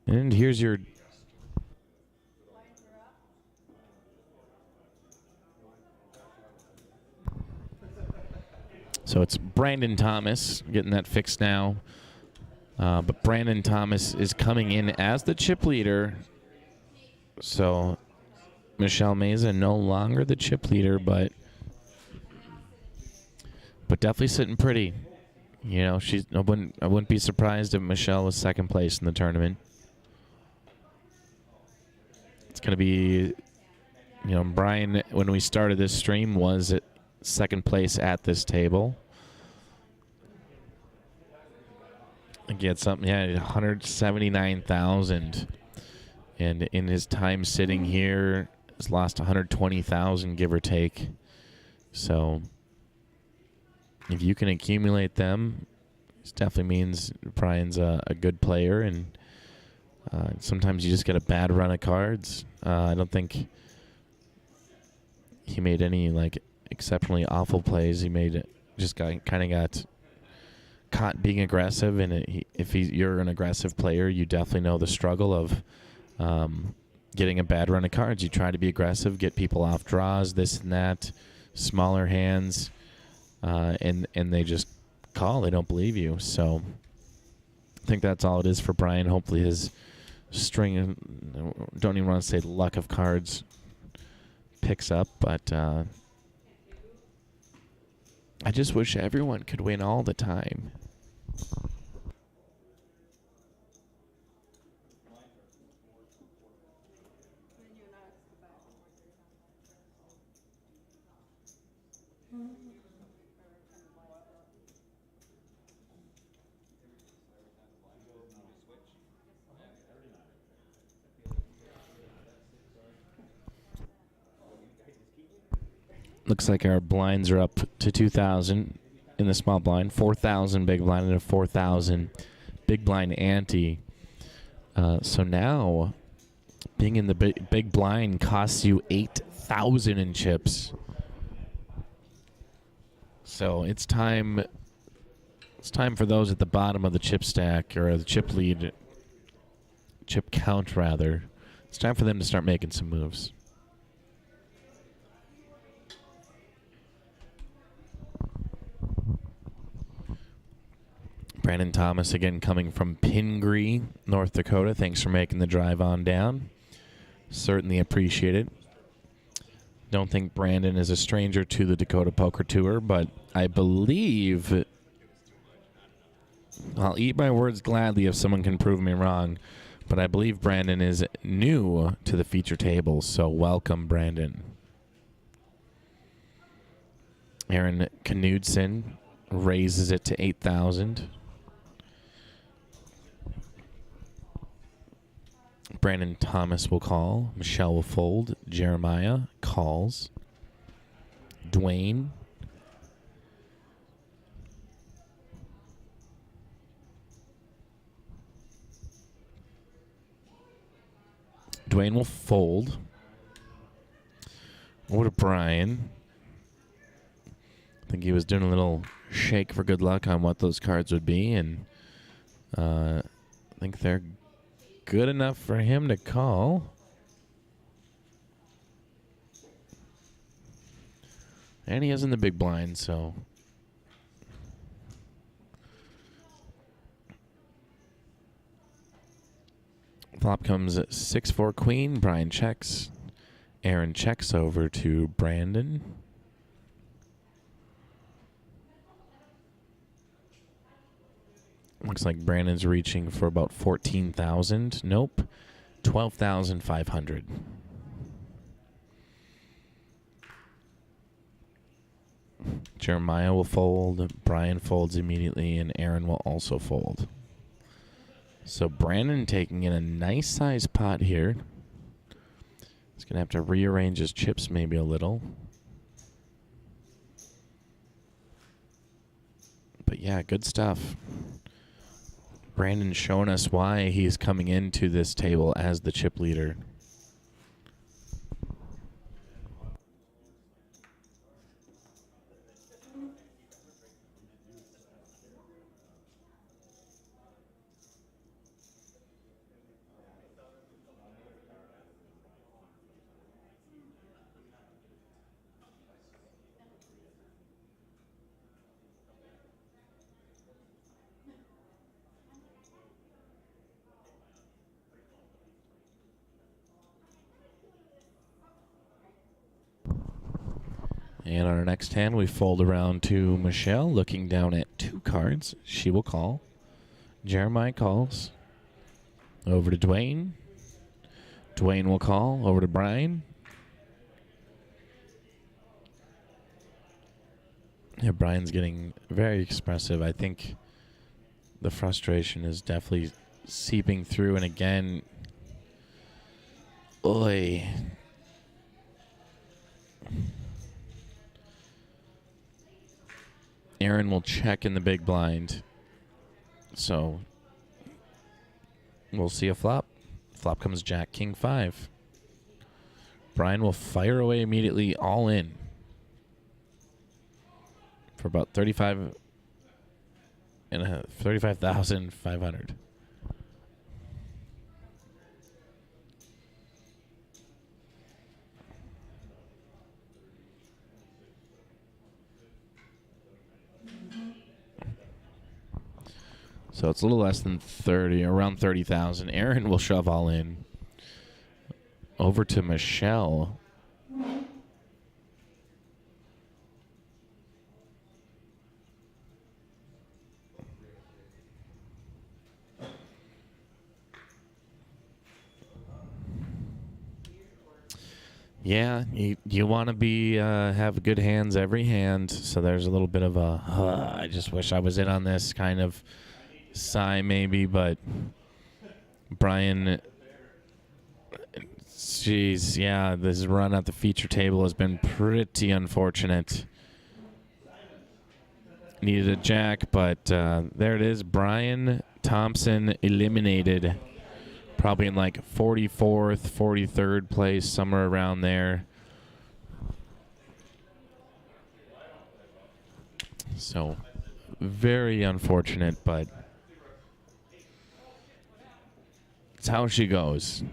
And here's your so it's Brandon Thomas getting that fixed now. But Brandon Thomas is coming in as the chip leader. So Michelle Meza no longer the chip leader, but definitely sitting pretty. You know, I wouldn't be surprised if Michelle was second place in the tournament. It's going to be, you know, Brian, when we started this stream, was at second place at this table. Again, something, yeah, 179,000. And in his time sitting here, has lost 120,000, give or take. So if you can accumulate them, it definitely means Brian's a good player. And sometimes you just get a bad run of cards. I don't think he made any like exceptionally awful plays. He made just kind of got caught being aggressive, and you're an aggressive player, you definitely know the struggle of getting a bad run of cards. You try to be aggressive, get people off draws, this and that, smaller hands, and they just call. They don't believe you. So I think that's all it is for Brian. Hopefully his string, don't even want to say luck of cards, picks up, but I just wish everyone could win all the time. Looks like our blinds are up to 2,000 in the small blind, 4,000 big blind, and a 4,000 big blind ante. So now, being in the big blind costs you 8,000 in chips. So it's time. It's time for those at the bottom of the chip stack, or the chip lead, chip count rather. It's time for them to start making some moves. Brandon Thomas again coming from Pingree, North Dakota. Thanks for making the drive on down. Certainly appreciate it. Don't think Brandon is a stranger to the Dakota Poker Tour, but I believe, I'll eat my words gladly if someone can prove me wrong, but I believe Brandon is new to the feature table, so welcome, Brandon. Aaron Knudsen raises it to 8,000. Brandon Thomas will call. Michelle will fold. Jeremiah calls. Dwayne. Dwayne will fold. Over to Brian. I think he was doing a little shake for good luck on what those cards would be, and I think they're good enough for him to call. And he is in the big blind, so flop comes 6-4 queen. Brian checks. Aaron checks over to Brandon. Looks like Brandon's reaching for about 14,000. Nope. 12,500. Jeremiah will fold. Brian folds immediately, and Aaron will also fold. So Brandon taking in a nice size pot here. He's going to have to rearrange his chips maybe a little. But yeah, good stuff. Brandon's showing us why he's coming into this table as the chip leader. And on our next hand, we fold around to Michelle, looking down at 2 cards. She will call. Jeremiah calls. Over to Dwayne. Dwayne will call. Over to Brian. Yeah, Brian's getting very expressive. I think the frustration is definitely seeping through. And again, oy. Aaron will check in the big blind. So we'll see a flop. Flop comes Jack, King 5. Brian will fire away immediately, all in. for about 35,500. So it's a little less than 30, around 30,000. Aaron will shove all in. Over to Michelle. Yeah, you want to be have good hands every hand. So there's a little bit of a I just wish I was in on this kind of sigh maybe, but Brian, jeez, yeah, this run at the feature table has been pretty unfortunate. Needed a jack, but there it is. Brian Thompson eliminated. Probably in like 44th, 43rd place, somewhere around there. So, very unfortunate, but it's how she goes.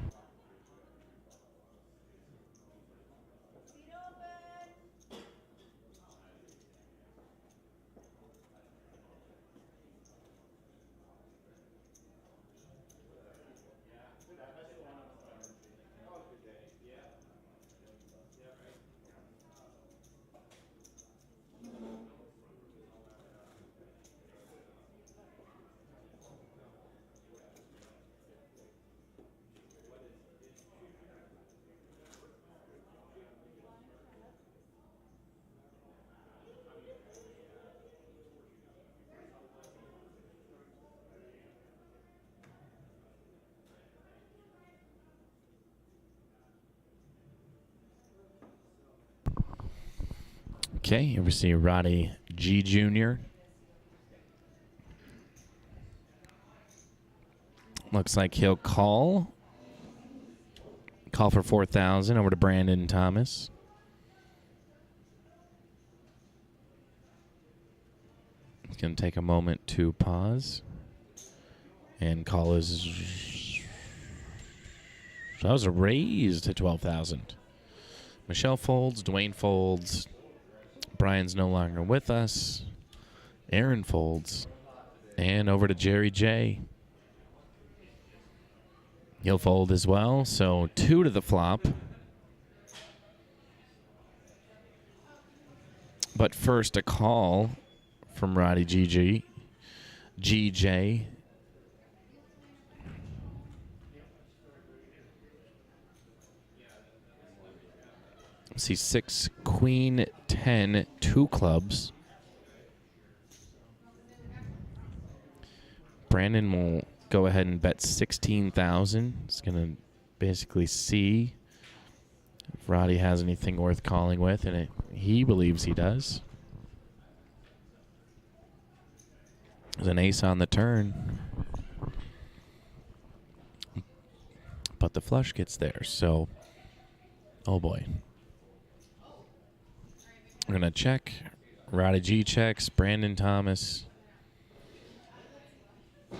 Okay, here we see Roddy G. Jr. Looks like he'll call for 4,000 over to Brandon Thomas. He's going to take a moment to pause and call his. That was a raise to 12,000. Michelle folds, Dwayne folds. Brian's no longer with us. Aaron folds. And over to Jerry J. He'll fold as well. So 2 to the flop. But first a call from Roddy GJ. See 6, Queen, 10, 2 clubs. Brandon will go ahead and bet 16,000. He's going to basically see if Roddy has anything worth calling with, and he believes he does. There's an ace on the turn. But the flush gets there, so oh boy. We're going to check. Roddy G checks. Brandon Thomas. I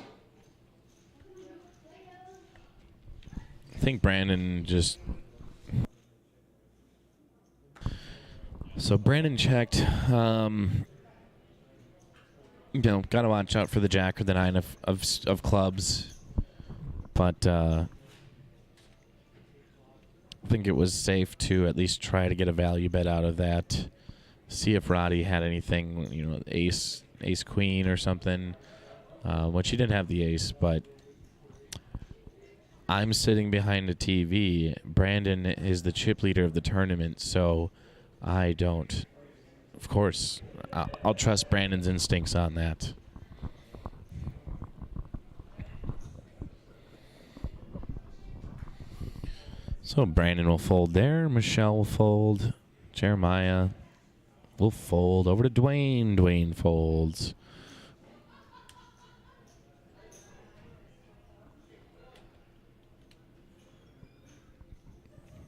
think Brandon just... So Brandon checked. You know, got to watch out for the jack or the 9 of clubs. But I think it was safe to at least try to get a value bet out of that. See if Roddy had anything, you know, ace queen or something. Well, she didn't have the ace, but I'm sitting behind a TV. Brandon is the chip leader of the tournament, so I don't. Of course, I'll trust Brandon's instincts on that. So Brandon will fold there. Michelle will fold. Jeremiah will fold over to Dwayne. Dwayne folds.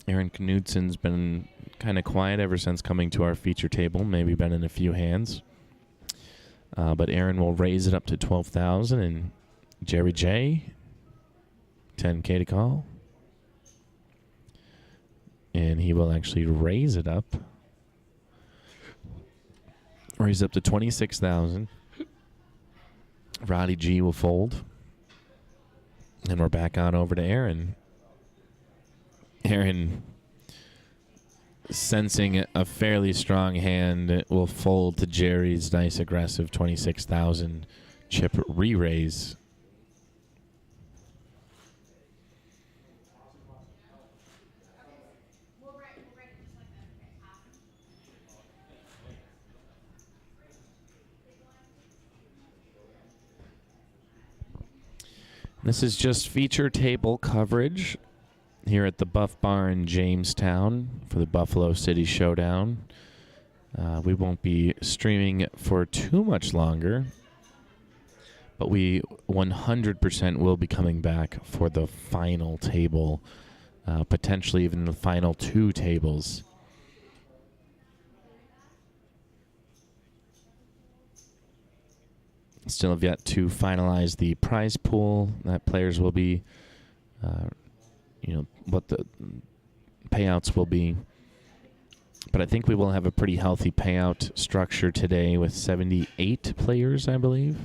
Aaron Knudsen's been kind of quiet ever since coming to our feature table. Maybe been in a few hands. But Aaron will raise it up to 12,000, and Jerry J, 10K to call. And he will actually raise it up. Raise up to 26,000. Roddy G will fold. And we're back on over to Aaron. Aaron, sensing a fairly strong hand, will fold to Jerry's nice aggressive 26,000 chip re-raise. This is just feature table coverage here at the Buff Bar in Jamestown for the Buffalo City Showdown. We won't be streaming for too much longer, but we 100% will be coming back for the final table, potentially even the final 2 tables. Still have yet to finalize the prize pool that players will be, what the payouts will be. But I think we will have a pretty healthy payout structure today with 78 players, I believe.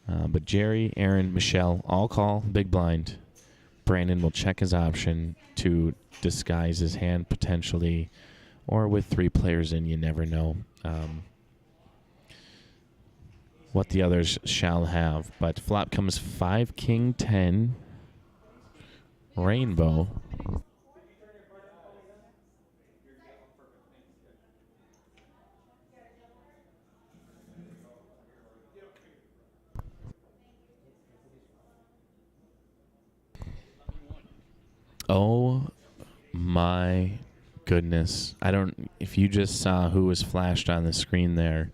But Jerry, Aaron, Michelle, all call big blind. Brandon will check his option to disguise his hand potentially, or with 3 players in, you never know what the others shall have. But flop comes 5, King, 10, rainbow. Oh my goodness. If you just saw who was flashed on the screen there,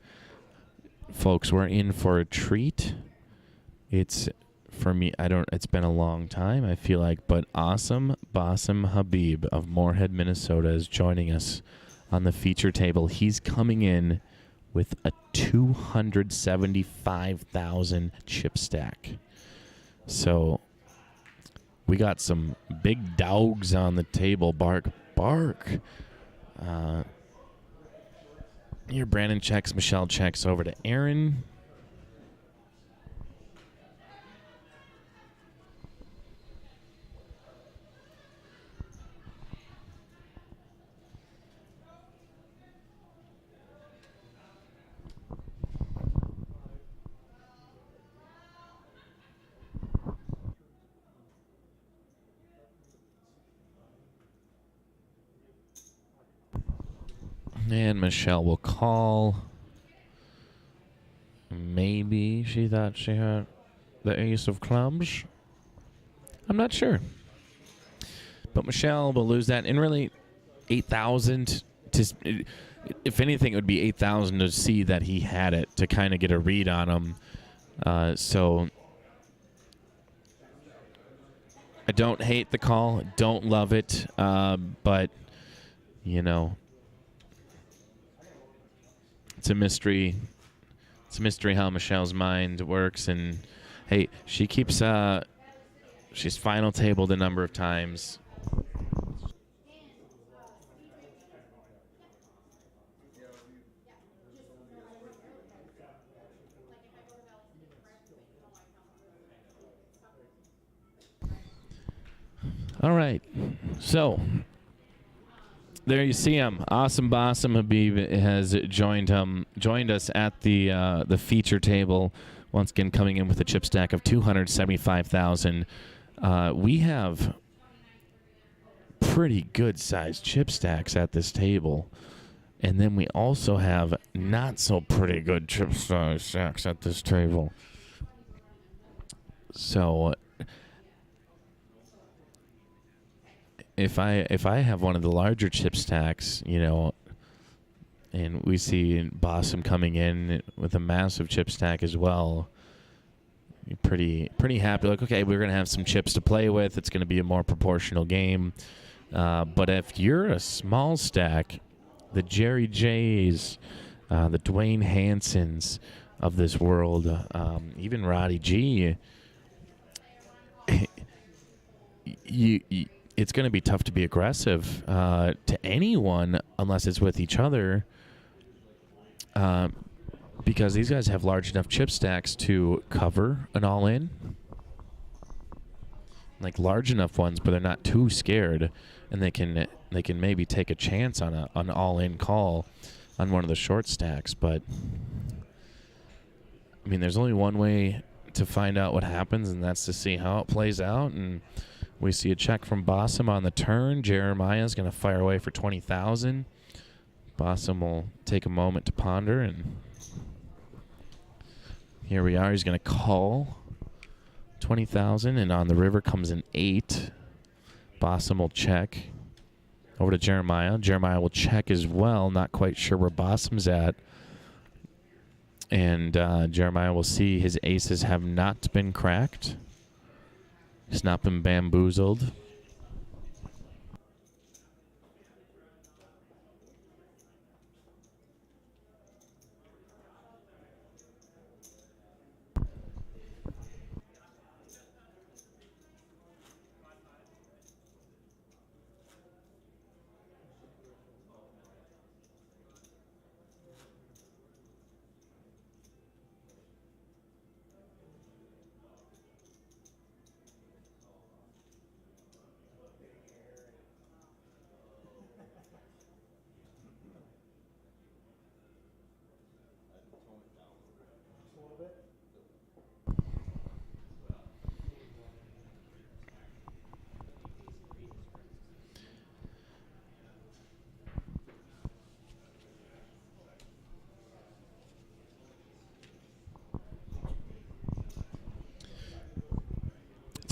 folks, we're in for a treat. It's, for me, it's been a long time, I feel like, but Awesome Bossum Habib of Moorhead, Minnesota is joining us on the feature table. He's coming in with a 275,000 chip stack. So we got some big dogs on the table. Bark, bark. Here, Brandon checks, Michelle checks over to Aaron. And Michelle will call. Maybe she thought she had the ace of clubs. I'm not sure. But Michelle will lose that. And really, 8,000. If anything, it would be 8,000 to see that he had it, to kind of get a read on him. So I don't hate the call. Don't love it. But, it's a mystery. It's a mystery how Michelle's mind works. And, hey, she keeps, she's final tabled a number of times. All right. So there you see him. Awesome Bossum Habib has joined us at the feature table. Once again, coming in with a chip stack of 275,000. We have pretty good sized chip stacks at this table. And then we also have not so pretty good chip stacks at this table. So if I have one of the larger chip stacks, and we see Bossum coming in with a massive chip stack as well, you're pretty happy. Like, okay, we're going to have some chips to play with. It's going to be a more proportional game. But if you're a small stack, the Jerry J's the Dwayne Hansons of this world, even Roddy G. It's going to be tough to be aggressive to anyone unless it's with each other, because these guys have large enough chip stacks to cover an all-in, like large enough ones, but they're not too scared, and they can maybe take a chance on an all-in call on one of the short stacks. But I mean, there's only one way to find out what happens, and that's to see how it plays out. And we see a check from Bossum on the turn. Jeremiah's going to fire away for 20,000. Bossum will take a moment to ponder, and here we are. He's going to call 20,000, and on the river comes an 8. Bossum will check. Over to Jeremiah. Jeremiah will check as well. Not quite sure where Bossum's at. And Jeremiah will see his aces have not been cracked. He's not been bamboozled.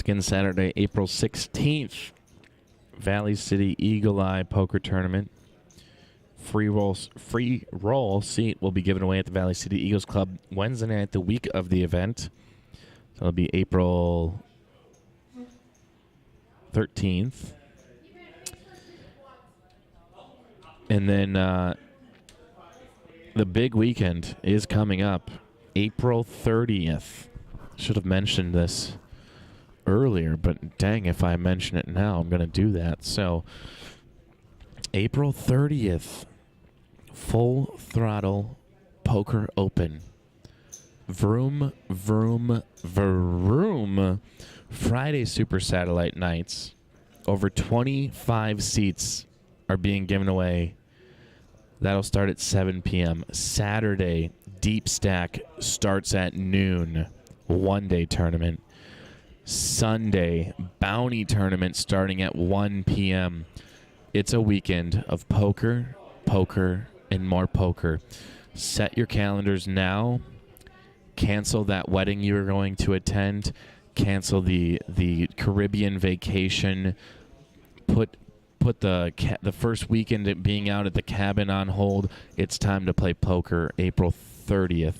Again, Saturday, April 16th, Valley City Eagle Eye Poker Tournament. Free roll seat will be given away at the Valley City Eagles Club Wednesday night, the week of the event. So it'll be April 13th. And then the big weekend is coming up, April 30th. Should have mentioned this earlier, but dang, if I mention it now, I'm going to do that. So, April 30th, Full Throttle Poker Open. Vroom, vroom, vroom. Friday Super Satellite Nights. Over 25 seats are being given away. That'll start at 7 p.m. Saturday, Deep Stack starts at noon. One-day tournament. Sunday, Bounty Tournament starting at 1 p.m. It's a weekend of poker, poker, and more poker. Set your calendars now. Cancel that wedding you were going to attend. Cancel the Caribbean vacation. Put the first weekend at being out at the cabin on hold. It's time to play poker April 30th.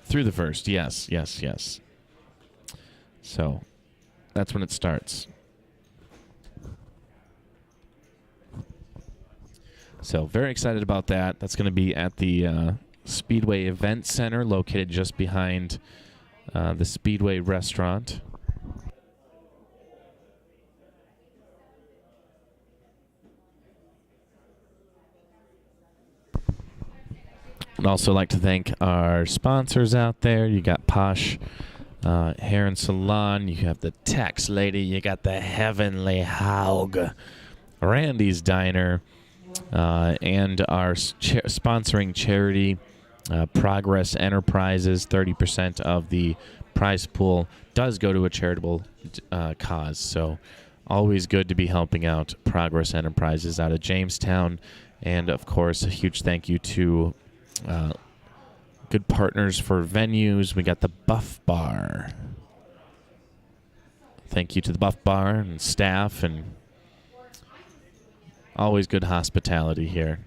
Through the 1st, yes. So, that's when it starts. So, very excited about that. That's going to be at the Speedway Event Center, located just behind the Speedway restaurant. I'd also like to thank our sponsors out there. You got Posh Hair and Salon. You have the Tax Lady. You got the Heavenly Haug, Randy's Diner, and our sponsoring charity, Progress Enterprises. 30% of the prize pool does go to a charitable cause. So always good to be helping out Progress Enterprises out of Jamestown. And, of course, a huge thank you to good partners for venues. We got the Buff Bar. Thank you to the Buff Bar and staff, and always good hospitality here.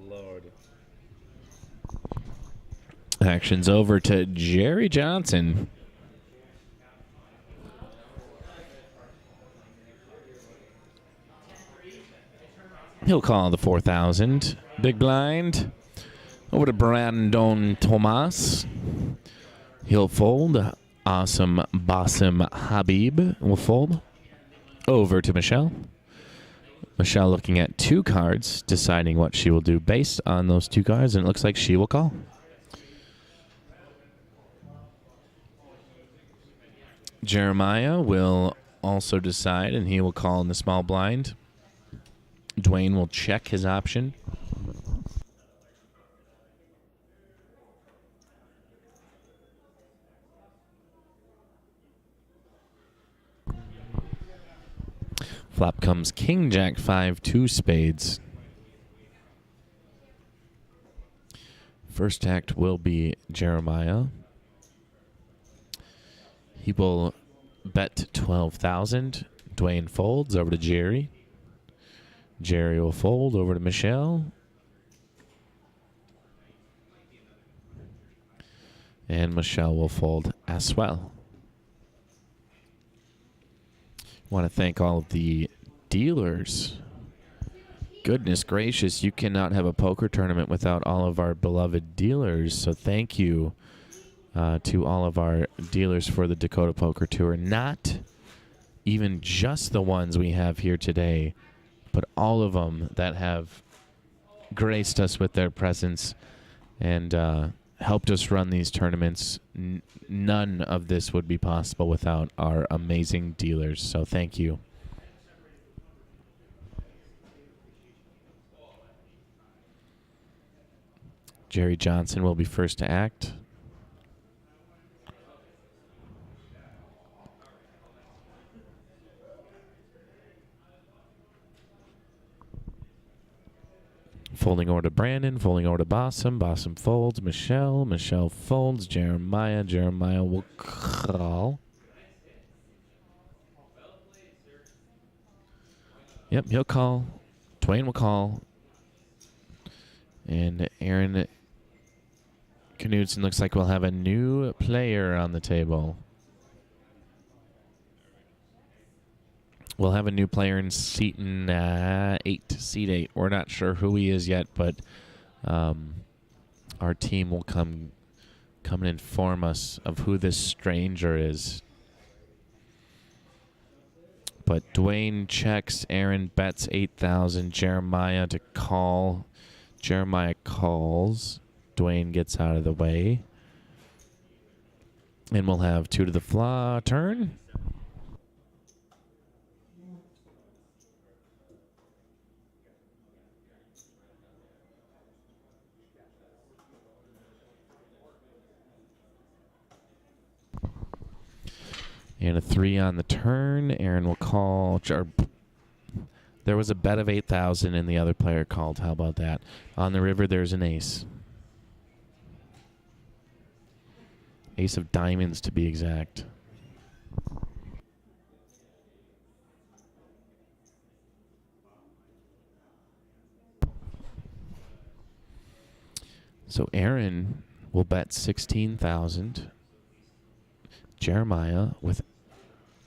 Lord. Action's over to Jerry Johnson. He'll call the 4,000. Big blind. Over to Brandon Tomas. He'll fold. Awesome Basim Habib will fold. Over to Michelle. Michelle looking at 2 cards, deciding what she will do based on those 2 cards, and it looks like she will call. Jeremiah will also decide, and he will call in the small blind. Dwayne will check his option. Flop comes King, Jack, 5, 2 spades. First act will be Jeremiah. He will bet 12,000. Dwayne folds over to Jerry. Jerry will fold over to Michelle. And Michelle will fold as well. Want to thank all of the dealers. Goodness gracious, you cannot have a poker tournament without all of our beloved dealers. So thank you to all of our dealers for the Dakota Poker Tour. Not even just the ones we have here today, but all of them that have graced us with their presence and helped us run these tournaments. None of this would be possible without our amazing dealers. So thank you. Jerry Johnson will be first to act. Folding over to Brandon, folding over to Basim. Basim folds. Michelle. Michelle folds. Jeremiah. Jeremiah will call. Yep, he'll call. Dwayne will call. And Aaron Knudsen looks like we'll have a new player on the table. We'll have a new player in seat 8. We're not sure who he is yet, but our team will come and inform us of who this stranger is. But Dwayne checks. Aaron bets 8,000. Jeremiah to call. Jeremiah calls. Dwayne gets out of the way. And we'll have 2 to the flaw turn. And a 3 on the turn. Aaron will call. There was a bet of 8,000 and the other player called. How about that? On the river, there's an ace. Ace of diamonds, to be exact. So Aaron will bet 16,000. Jeremiah, with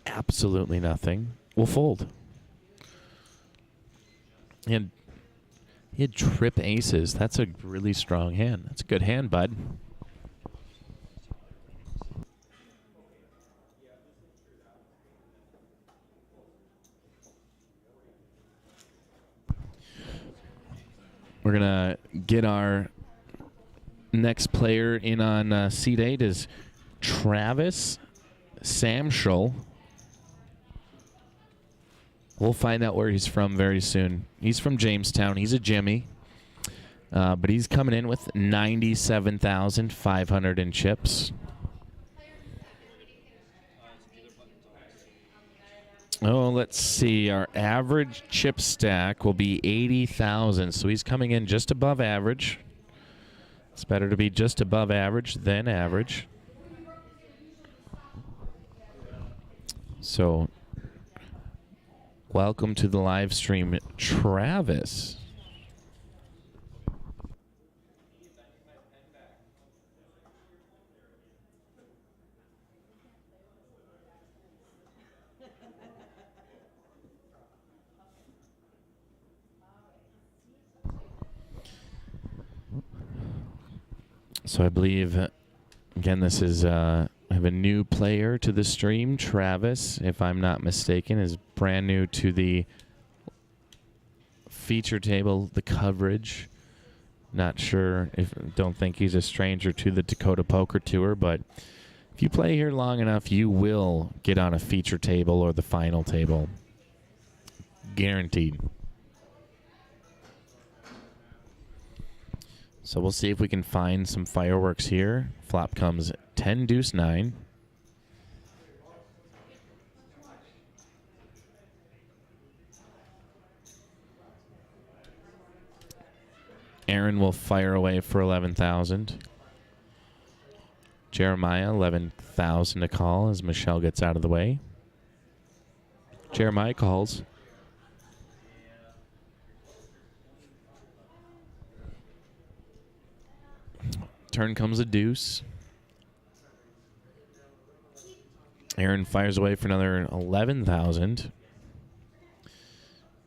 absolutely nothing, will fold. And he had trip aces. That's a really strong hand. That's a good hand, bud. We're going to get our next player in on seat 8 is Travis Samschel. We'll find out where he's from very soon. He's from Jamestown. He's a Jimmy. But he's coming in with 97,500 in chips. Oh, let's see. Our average chip stack will be 80,000. So he's coming in just above average. It's better to be just above average than average. So, welcome to the live stream, Travis. So I believe, again, this is, I have a new player to the stream. Travis, if I'm not mistaken, is brand new to the feature table, the coverage. Not sure, don't think he's a stranger to the Dakota Poker Tour, but if you play here long enough, you will get on a feature table or the final table. Guaranteed. So we'll see if we can find some fireworks here. Flop comes 10 deuce 9. Aaron will fire away for 11,000. Jeremiah, 11,000 to call as Michelle gets out of the way. Jeremiah calls. Turn comes a deuce. Aaron fires away for another 11,000.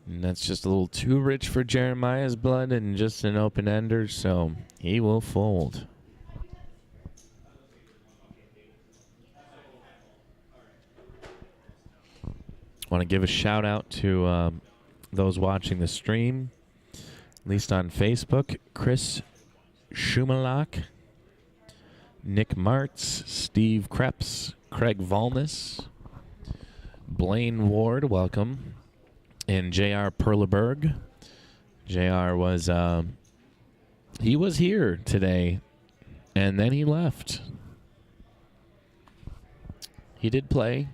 And that's just a little too rich for Jeremiah's blood and just an open ender, so he will fold. Want to give a shout out to those watching the stream, at least on Facebook. Chris Schumalak, Nick Martz, Steve Krebs, Craig Valness, Blaine Ward, welcome. And J.R. Perleberg. J.R. was, he was here today, and then he left. He did play.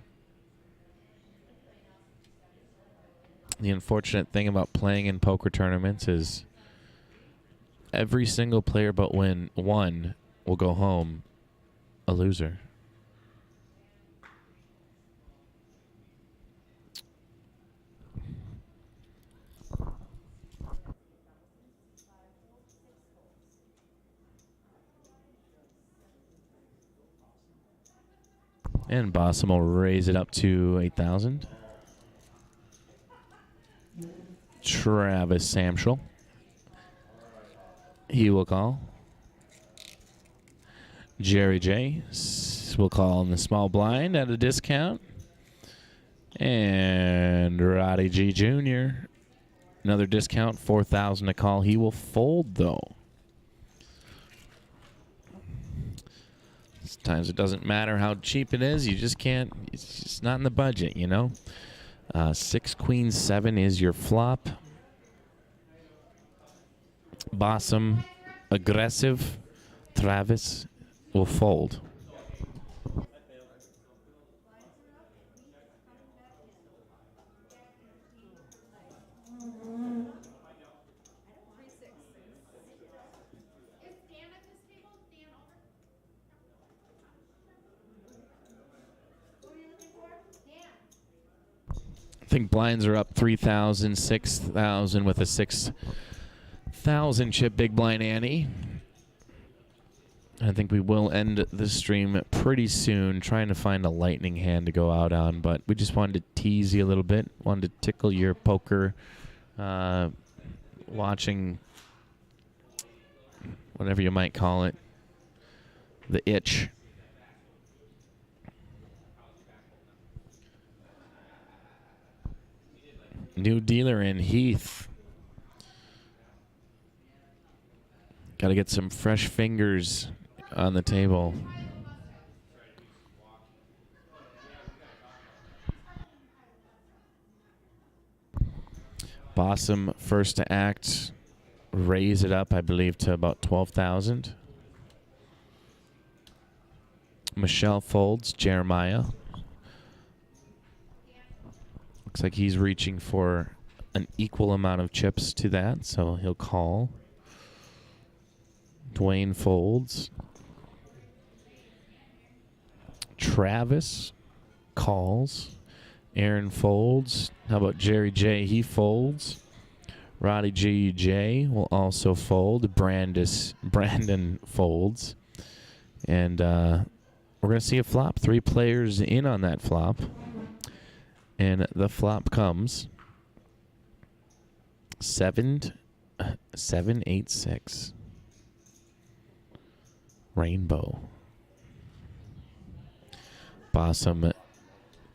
The unfortunate thing about playing in poker tournaments is every single player but one will go home a loser. And Bossum will raise it up to 8,000. Travis Samschel. He will call. Jerry J will call in the small blind at a discount. And Roddy G Jr. Another discount, 4,000 to call. He will fold, though. Sometimes it doesn't matter how cheap it is. You just can't. It's just not in the budget, you know. 6 queen 7 is your flop. Bossum, aggressive. Travis will fold. I think blinds are up 3,000, 6,000 with a 6,000 chip big blind ante. I think we will end the stream pretty soon, trying to find a lightning hand to go out on, but we just wanted to tease you a little bit, wanted to tickle your poker, watching, whatever you might call it, the itch. New dealer in Heath. Got to get some fresh fingers on the table. Bossum first to act. Raise it up, I believe, to about 12,000. Michelle folds. Jeremiah. Looks like he's reaching for an equal amount of chips to that, so he'll call. Dwayne folds. Travis calls. Aaron folds. How about Jerry J? He folds. Roddy G J will also fold. Brandon folds. And we're going to see a flop. 3 players in on that flop. And the flop comes 7, 8, 6. Rainbow. Bossum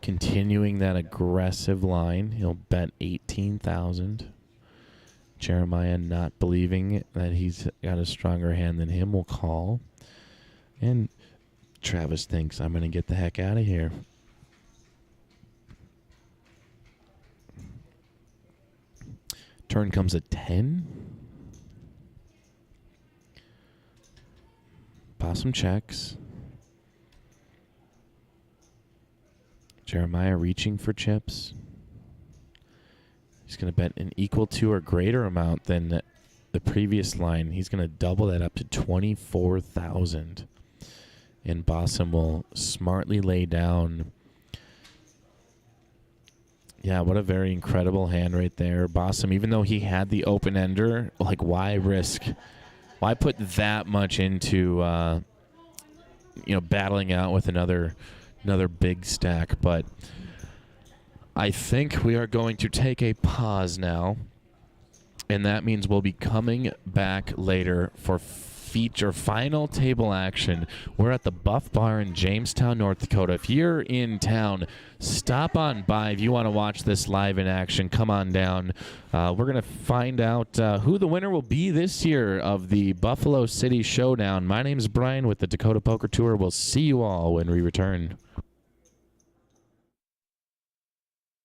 continuing that aggressive line. He'll bet 18,000. Jeremiah, not believing that he's got a stronger hand than him, will call. And Travis thinks, I'm going to get the heck out of here. Turn comes at 10. Possum checks. Jeremiah reaching for chips. He's going to bet an equal to or greater amount than the previous line. He's going to double that up to 24,000. And Bossum will smartly lay down. Yeah, what a very incredible hand right there. Bossum, even though he had the open-ender, like, why risk? Why put that much into, battling out with another big stack? But I think we are going to take a pause now, and that means we'll be coming back later for feature final table action. We're at the Buff Bar in Jamestown, North Dakota. If you're in town, stop on by. If you want to watch this live in action, come on down. We're going to find out who the winner will be this year of the Buffalo City Showdown. My name is Brian with the Dakota Poker Tour. We'll see you all when we return.